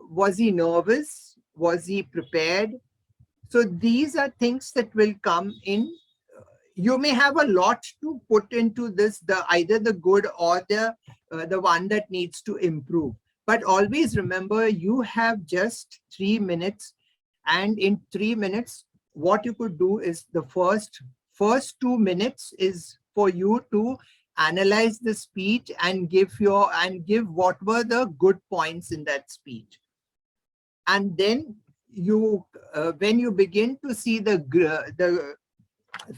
Was he nervous? Was he prepared? So these are things that will come in. You may have a lot to put into this, either the good or the one that needs to improve. But always remember, you have just 3 minutes, and in 3 minutes, what you could do is the first 2 minutes is for you to analyze the speech and give what were the good points in that speech. And then when you begin to see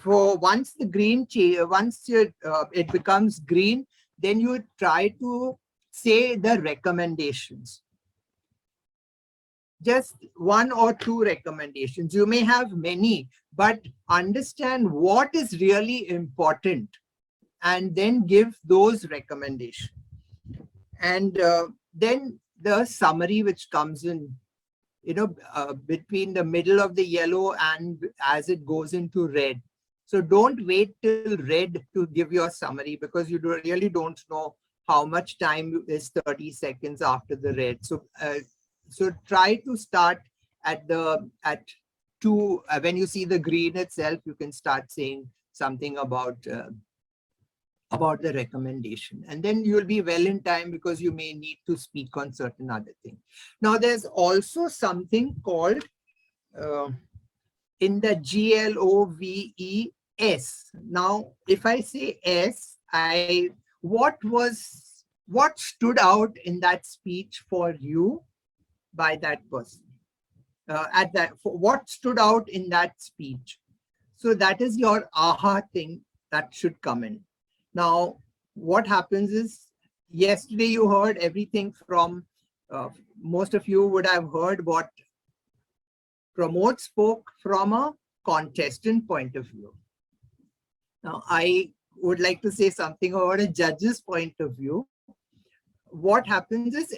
once it becomes green, then you try to say the recommendations. Just 1 or 2 recommendations. You may have many, but understand what is really important and then give those recommendations. And then the summary which comes in, between the middle of the yellow and as it goes into red. So don't wait till red to give your summary, because you really don't know how much time is 30 seconds after the red. So try to start at 2. When you see the green itself, you can start saying something about the recommendation, and then you'll be well in time, because you may need to speak on certain other things. Now, there's also something called in the GLOVES. Now, if I say S, what stood out in that speech for you by that person? What stood out in that speech? So that is your aha thing that should come in. Now, what happens is, yesterday you heard everything from, most of you would have heard what Pramod spoke from a contestant point of view. Now, I would like to say something about a judge's point of view. What happens is,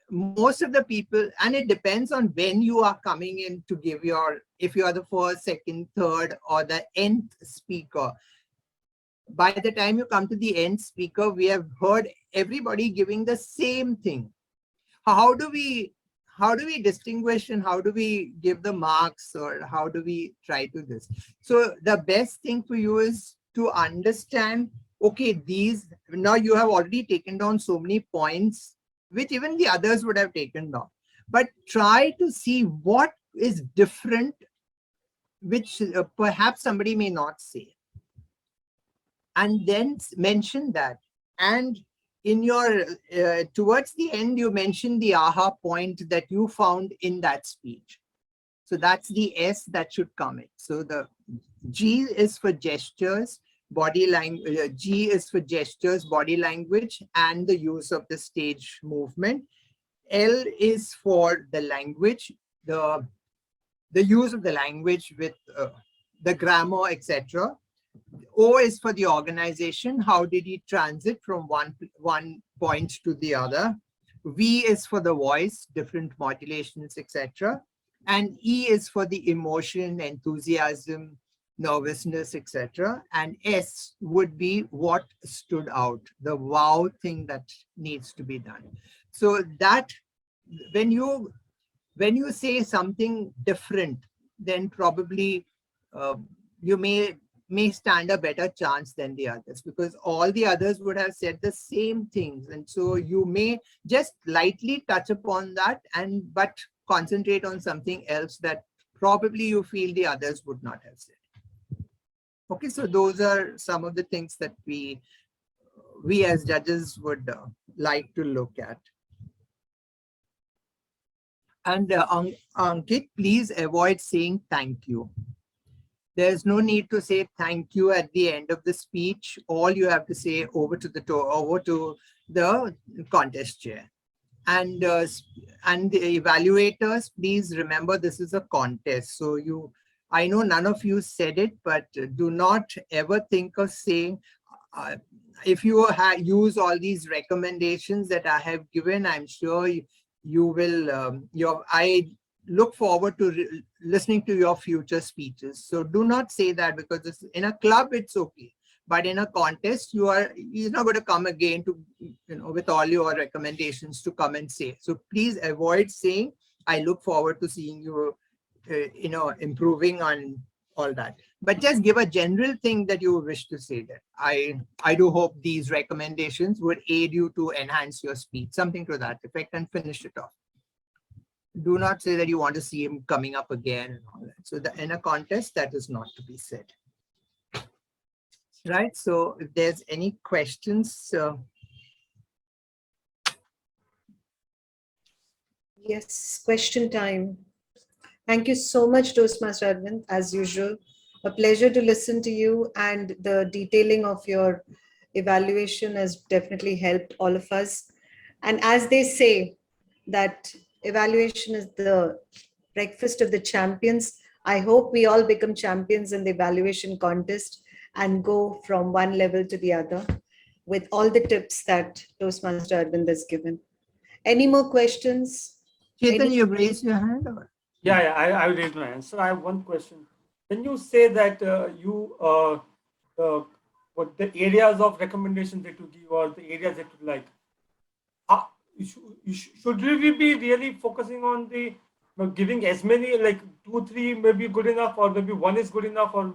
most of the people, and it depends on when you are coming in to give your, if you are the first, second, third, or the nth speaker. By the time you come to the nth speaker, we have heard everybody giving the same thing. How do we distinguish, and how do we give the marks, or how do we try to this? So the best thing for you is to understand, okay, now you have already taken down so many points, which even the others would have taken down. But try to see what is different, which perhaps somebody may not say. And then mention that. And in your, towards the end, you mentioned the aha point that you found in that speech. So that's the S that should come in. So the G is for gestures, body language, G is for gestures, body language, and the use of the stage movement. L is for the language, the use of the language with the grammar, etc. O is for the organization. How did he transit from one point to the other? V is for the voice, different modulations, etc. And E is for the emotion, enthusiasm, nervousness, etc. And S would be what stood out, the wow thing that needs to be done. So that when you say something different, then probably you may stand a better chance than the others, because all the others would have said the same things. And so you may just lightly touch upon that, but concentrate on something else that probably you feel the others would not have said. Okay, so those are some of the things that we as judges would like to look at. And Ankit, please avoid saying thank you. There's no need to say thank you at the end of the speech. All you have to say over to the contest chair. And the evaluators, please remember this is a contest. So I know none of you said it, but do not ever think of saying, if you use all these recommendations that I have given, I'm sure you will, I look forward to listening to your future speeches. So do not say that, because in a club, it's okay. But in a contest, you're not going to come again to, with all your recommendations to come and say. So please avoid saying, I look forward to seeing you, improving on all that. But just give a general thing that you wish to say, that I do hope these recommendations would aid you to enhance your speech, something to that effect, and finish it off. Do not say that you want to see him coming up again and all that. So in a contest, that is not to be said. Right, so if there's any questions. Yes, question time. Thank you so much, Toastmaster Arvind, as usual. A pleasure to listen to you, and the detailing of your evaluation has definitely helped all of us. And as they say, that evaluation is the breakfast of the champions. I hope we all become champions in the evaluation contest and go from one level to the other with all the tips that Toastmaster Arvind has given. Any more questions? Chetan, you raised your hand? Or? Yeah, I raised my hand. So I have one question. When you say that what the areas of recommendation that you give, or the areas that you like, should we be really focusing on the giving as many, like 2, 3 maybe good enough, or maybe 1 is good enough, or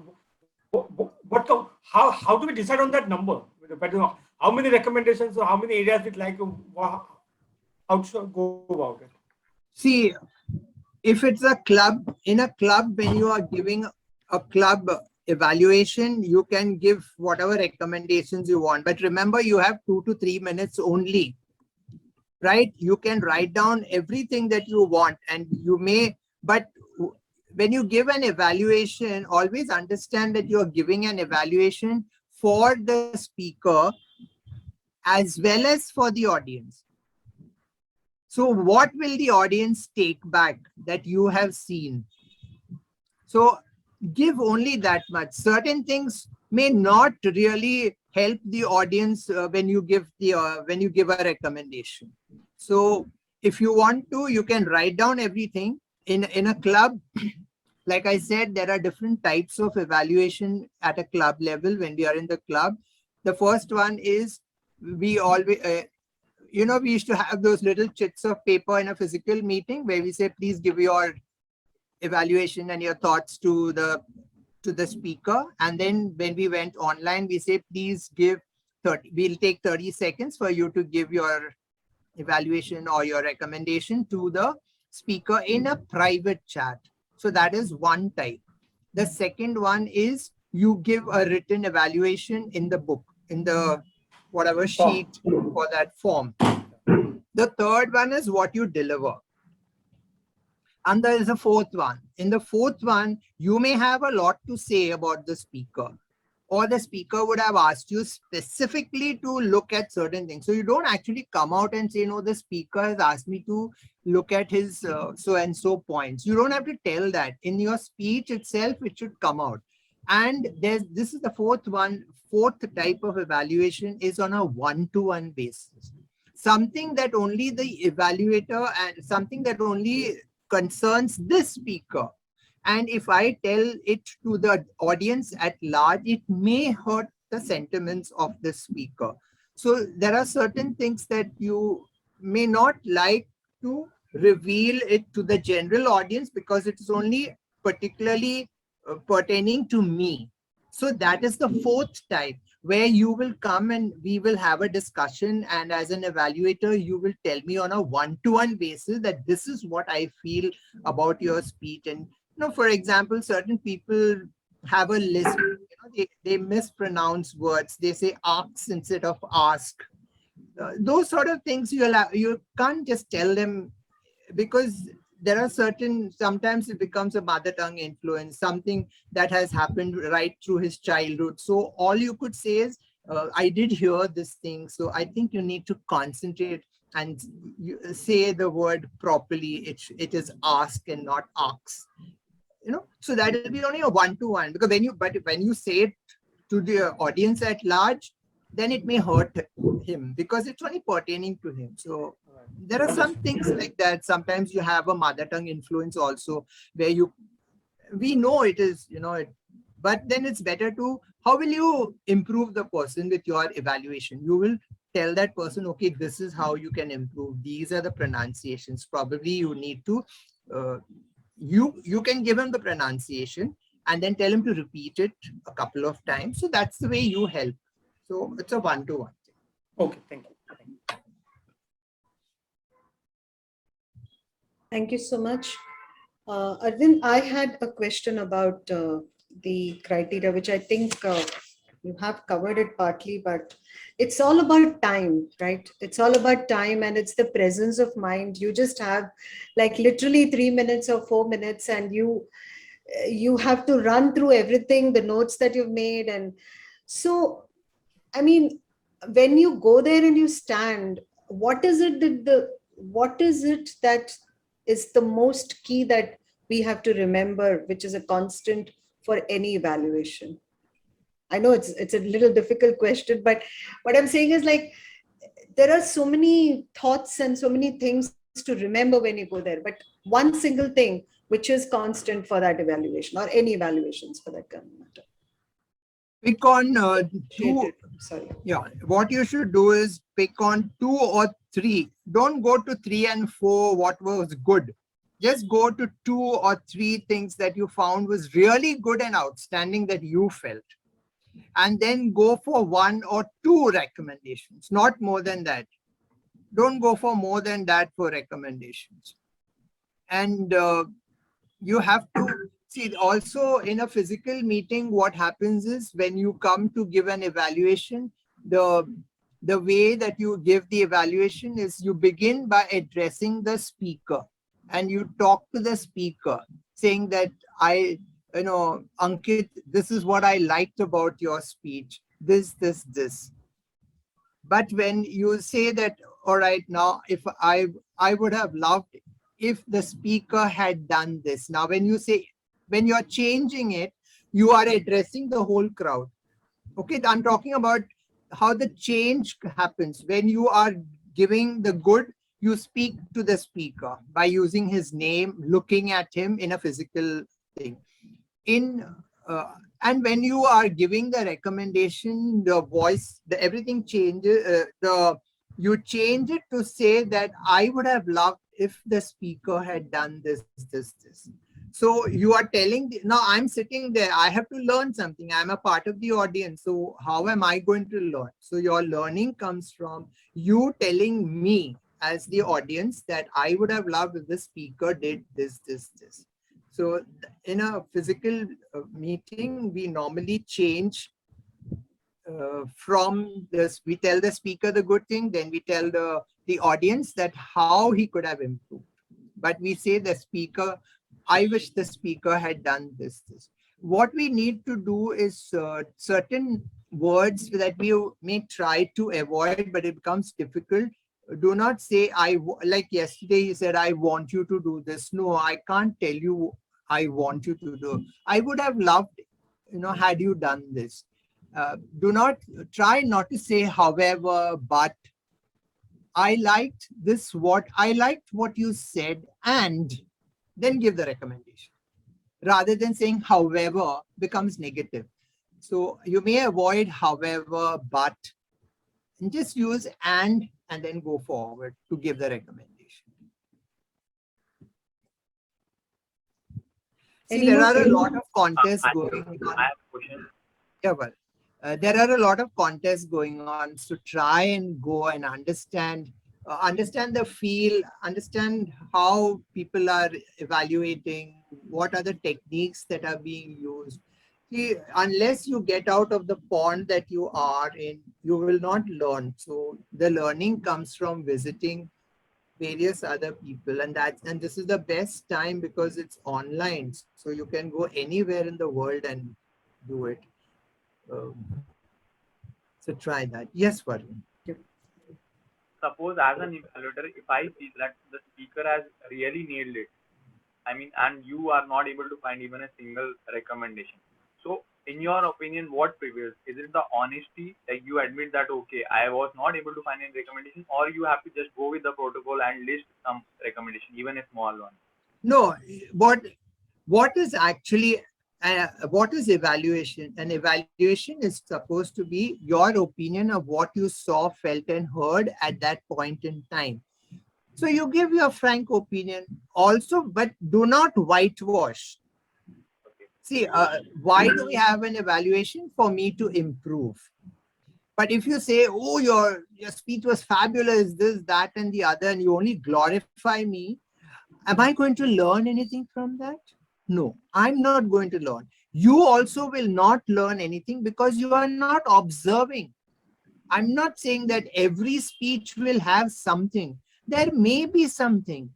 how do we decide on that number? Depending on how many recommendations or how many areas we'd like, how should go about it? See, if it's a club, in a club, when you are giving a club evaluation, you can give whatever recommendations you want. But remember, you have 2 to 3 minutes only, right? You can write down everything that you want, and you may, but when you give an evaluation, always understand that you're giving an evaluation for the speaker as well as for the audience. So what will the audience take back that you have seen? So give only that much. Certain things may not really help the audience when you give a recommendation. So if you want to, you can write down everything in a club. Like I said, there are different types of evaluation at a club level when we are in the club. The first one is we always, we used to have those little chits of paper in a physical meeting where we say, please give your evaluation and your thoughts to the speaker. And then when we went online, we say, please give 30, we'll take 30 seconds for you to give your evaluation or your recommendation to the speaker in a private chat. So that is one type. The second one is you give a written evaluation in the book, in the whatever sheet for that form. The third one is what you deliver. And there is a fourth one. In the fourth one, you may have a lot to say about the speaker, or the speaker would have asked you specifically to look at certain things. So you don't actually come out and say, no, the speaker has asked me to look at his so-and-so points. You don't have to tell that. In your speech itself, it should come out. And this is the fourth one. Fourth type of evaluation is on a one-to-one basis. Something that only the evaluator and something that only concerns this speaker. And if I tell it to the audience at large, it may hurt the sentiments of the speaker. So there are certain things that you may not like to reveal it to the general audience because it is only particularly pertaining to me. So that is the fourth type, where you will come and we will have a discussion, and as an evaluator, you will tell me on a one-to-one basis that this is what I feel about your speech. And for example, certain people have a list, they mispronounce words. They say asks instead of ask. Those sort of things you can't just tell them, because there are certain, sometimes it becomes a mother tongue influence, something that has happened right through his childhood. So all you could say is, I did hear this thing. So I think you need to concentrate and say the word properly. It is ask and not ask. So that will be only a one-to-one, because when you say it to the audience at large, then it may hurt him because it's only pertaining to him. So there are some things like that. Sometimes you have a mother tongue influence also, where we know it is, but then it's better to, how will you improve the person with your evaluation? You will tell that person, okay, this is how you can improve. These are the pronunciations. Probably you need to, you can give him the pronunciation and then tell him to repeat it a couple of times. So that's the way you help. So it's a one-to-one. Okay, thank you. Thank you so much. Arvind, I had a question about the criteria, which I think you have covered it partly, but it's all about time, right? It's all about time, and it's the presence of mind. You just have like literally 3 minutes or 4 minutes, and you have to run through everything, the notes that you've made. And so, I mean, when you go there and you stand, what is it that is the most key that we have to remember, which is a constant for any evaluation? I know it's a little difficult question, but what I'm saying is, like, there are so many thoughts and so many things to remember when you go there, but one single thing which is constant for that evaluation, or any evaluations for that matter. Pick on what you should do is pick on 2 or 3. Don't go to 3 and 4 what was good. Just go to 2 or 3 things that you found was really good and outstanding that you felt, and then go for 1 or 2 recommendations, not more than that. Don't go for more than that for recommendations. And you have to see also in a physical meeting, what happens is when you come to give an evaluation, the way that you give the evaluation is you begin by addressing the speaker and you talk to the speaker saying that Ankit, this is what I liked about your speech, this. But when you say that, all right, now if I would have loved if the speaker had done this. Now, when you say, when you're changing it, you are addressing the whole crowd. Okay, I'm talking about how the change happens. When you are giving the good, you speak to the speaker by using his name, looking at him in a physical thing. And when you are giving the recommendation, the voice, everything changes. You change it to say that I would have loved if the speaker had done this. So you are telling, now I'm sitting there, I have to learn something. I'm a part of the audience. So how am I going to learn? So your learning comes from you telling me as the audience that I would have loved if the speaker did this. So in a physical meeting, we normally change from this. We tell the speaker the good thing, then we tell the audience that how he could have improved. But we say the speaker, I wish the speaker had done this. What we need to do is certain words that we may try to avoid, but it becomes difficult. Do not say, like yesterday he said, I want you to do this. No, I can't tell you I want you to do. I would have loved, had you done this. Try not to say however, but I liked what you said, and then give the recommendation. Rather than saying however becomes negative. So you may avoid however, but, and just use and then go forward to give the recommendation. See, there are a lot of contests going on. I have a question. Yeah, well, there are a lot of contests going on. So try and go and understand the feel, understand how people are evaluating, what are the techniques that are being used. See, unless you get out of the pond that you are in, you will not learn. So the learning comes from visiting various other people, and this is the best time because it's online. So you can go anywhere in the world and do it. So try that. Yes, Varun. Suppose as an evaluator, if I see that the speaker has really nailed it, and you are not able to find even a single recommendation. So in your opinion, what prevails? Is it the honesty, like you admit that, okay, I was not able to find any recommendation, or you have to just go with the protocol and list some recommendation, even a small one? No, what is actually, what is evaluation? An evaluation is supposed to be your opinion of what you saw, felt, and heard at that point in time. So you give your frank opinion also, but do not whitewash. See, why do we have an evaluation? For me to improve. But if you say, oh, your speech was fabulous, this, that, and the other, and you only glorify me, am I going to learn anything from that? No, I'm not going to learn. You also will not learn anything because you are not observing. I'm not saying that every speech will have something. There may be something.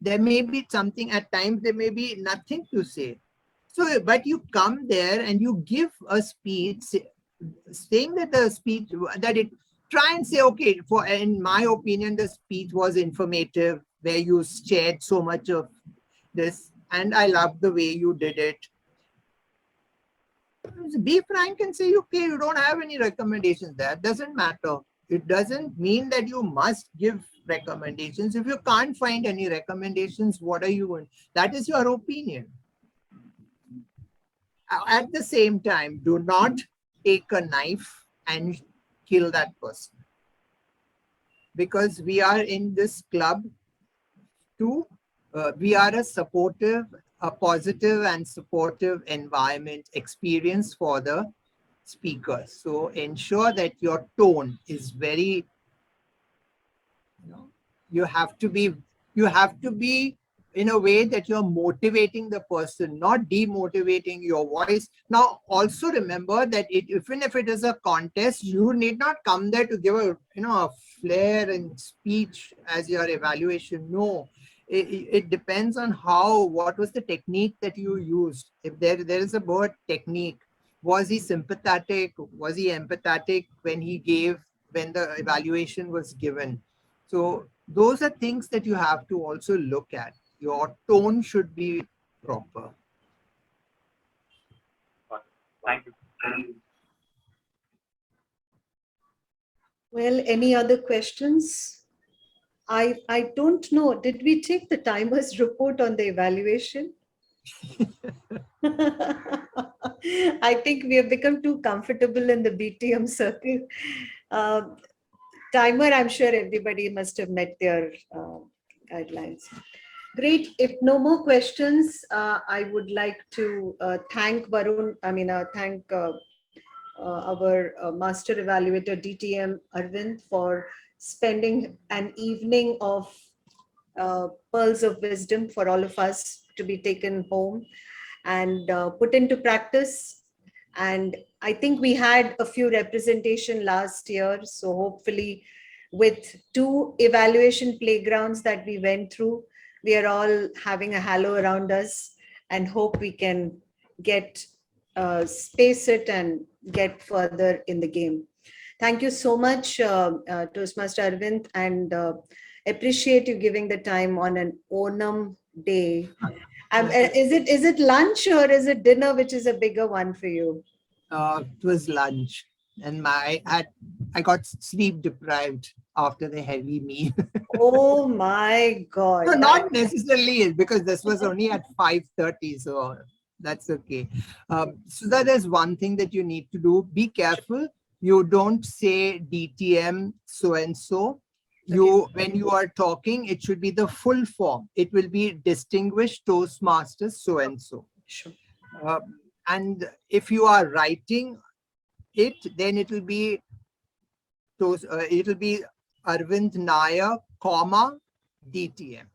There may be something. At times, there may be nothing to say. So, but you come there and you give a speech saying that the speech, try and say, okay, in my opinion, the speech was informative, where you shared so much of this, and I love the way you did it. Be frank and say, okay, you don't have any recommendations. That doesn't matter. It doesn't mean that you must give recommendations. If you can't find any recommendations, what are you doing? That is your opinion. At the same time, do not take a knife and kill that person. Because we are in this club to, we are a positive and supportive environment experience for the speaker. So ensure that your tone is very, you have to be in a way that you're motivating the person, not demotivating your voice. Now, also remember that even if it is a contest, you need not come there to give a a flair and speech as your evaluation. No, it depends on what was the technique that you used. If there is a word technique, was he sympathetic? Was he empathetic when the evaluation was given? So those are things that you have to also look at. Your tone should be proper. Thank you. Well, any other questions? I don't know. Did we take the timer's report on the evaluation? I think we have become too comfortable in the BTM circle. Timer, I'm sure everybody must have met their guidelines. Great. If no more questions, I would like to thank Varun. Thank our master evaluator DTM Arvind for spending an evening of pearls of wisdom for all of us to be taken home and put into practice. And I think we had a few representation last year. So hopefully with 2 evaluation playgrounds that we went through, we are all having a halo around us and hope we can get space it and get further in the game. Thank you so much, Toastmaster Arvind, and appreciate you giving the time on an Onam day. Is it lunch or is it dinner, which is a bigger one for you? It was lunch, and I got sleep deprived after the heavy meal. Oh my God! No, not necessarily, because this was only at 5:30, so that's okay. So that is one thing that you need to do. Be careful. You don't say DTM so and so. When you are talking, it should be the full form. It will be Distinguished Toastmasters so and so. Sure. And if you are writing it, then it will be Arvind Nair, comma, DTM.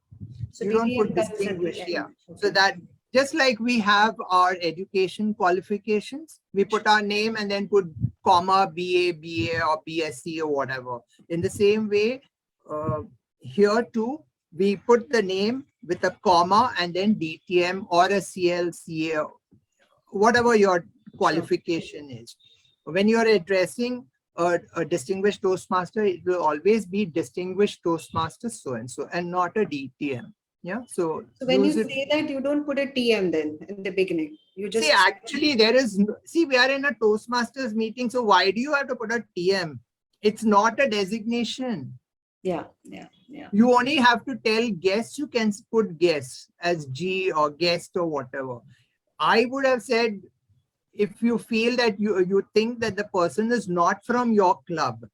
So you don't put distinguished, yeah. So that just like we have our education qualifications, we put our name and then put comma, BA or BSc or whatever. In the same way, here too, we put the name with a comma and then DTM or a CLCA, whatever your qualification is. When you are addressing a distinguished Toastmaster, it will always be Distinguished Toastmaster so-and-so and not a DTM. Yeah. So when you say that, you don't put a TM then in the beginning. You just see, actually there is we are in a Toastmasters meeting. So why do you have to put a TM? It's not a designation. Yeah. You only have to tell guests. You can put guests as G or guest or whatever. I would have said, if you feel that you think that the person is not from your club,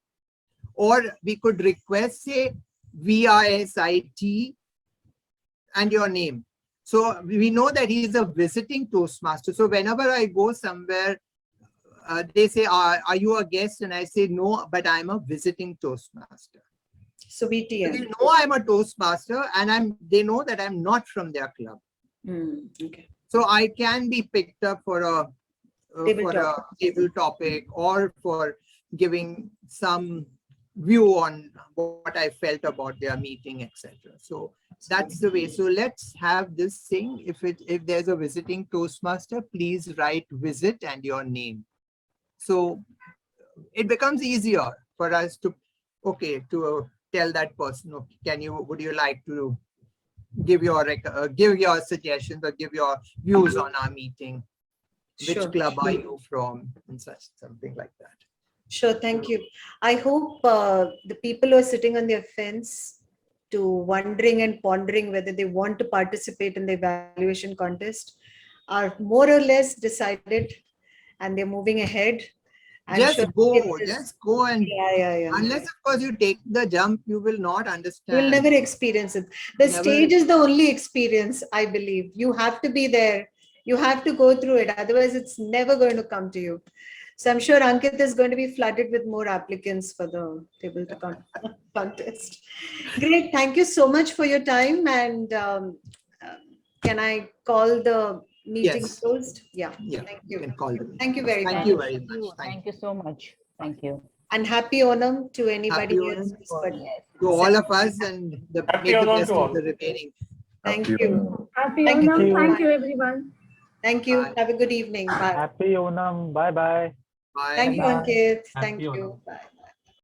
or we could request, say, VISIT and your name. So we know that he is a visiting Toastmaster. So whenever I go somewhere, they say, are you a guest? And I say, no, but I'm a visiting Toastmaster. So BTM. So they know I'm a Toastmaster, and they know that I'm not from their club. Okay. So I can be picked up for a table topic or for giving some view on what I felt about their meeting, etc. So that's the way. So let's have this thing. If there's a visiting Toastmaster, please write visit and your name. So it becomes easier for us to tell that person, okay, would you like to give your suggestions or give your views on our meeting? Which club are you from? And something like that. Sure, thank you. I hope the people who are sitting on their fence to wondering and pondering whether they want to participate in the evaluation contest are more or less decided and they're moving ahead. Just go and yeah. Unless of course you take the jump, you will not understand. You will never experience it. The stage is the only experience, I believe. You have to be there. You have to go through it. Otherwise, it's never going to come to you. So I'm sure Ankit is going to be flooded with more applicants for the table contest. Great. Thank you so much for your time. And can I call the meeting Yes. closed? Yeah. Yeah, Thank you you. can call them. Thank you very Thank much. you very much. Thank you so much. Thank you. And happy Onam to anybody Happy else. Onam who's got- Yes. to all of us, and Happy make the Onam best to of all. the remaining. Thank Happy you. Happy Thank you. Onam. Thank you, everyone. Thank you. Bye. Have a good evening. Bye. Happy Onam. Bye bye. Bye. Thank you, Bye. Ankit. Happy Thank you. Onam. Bye.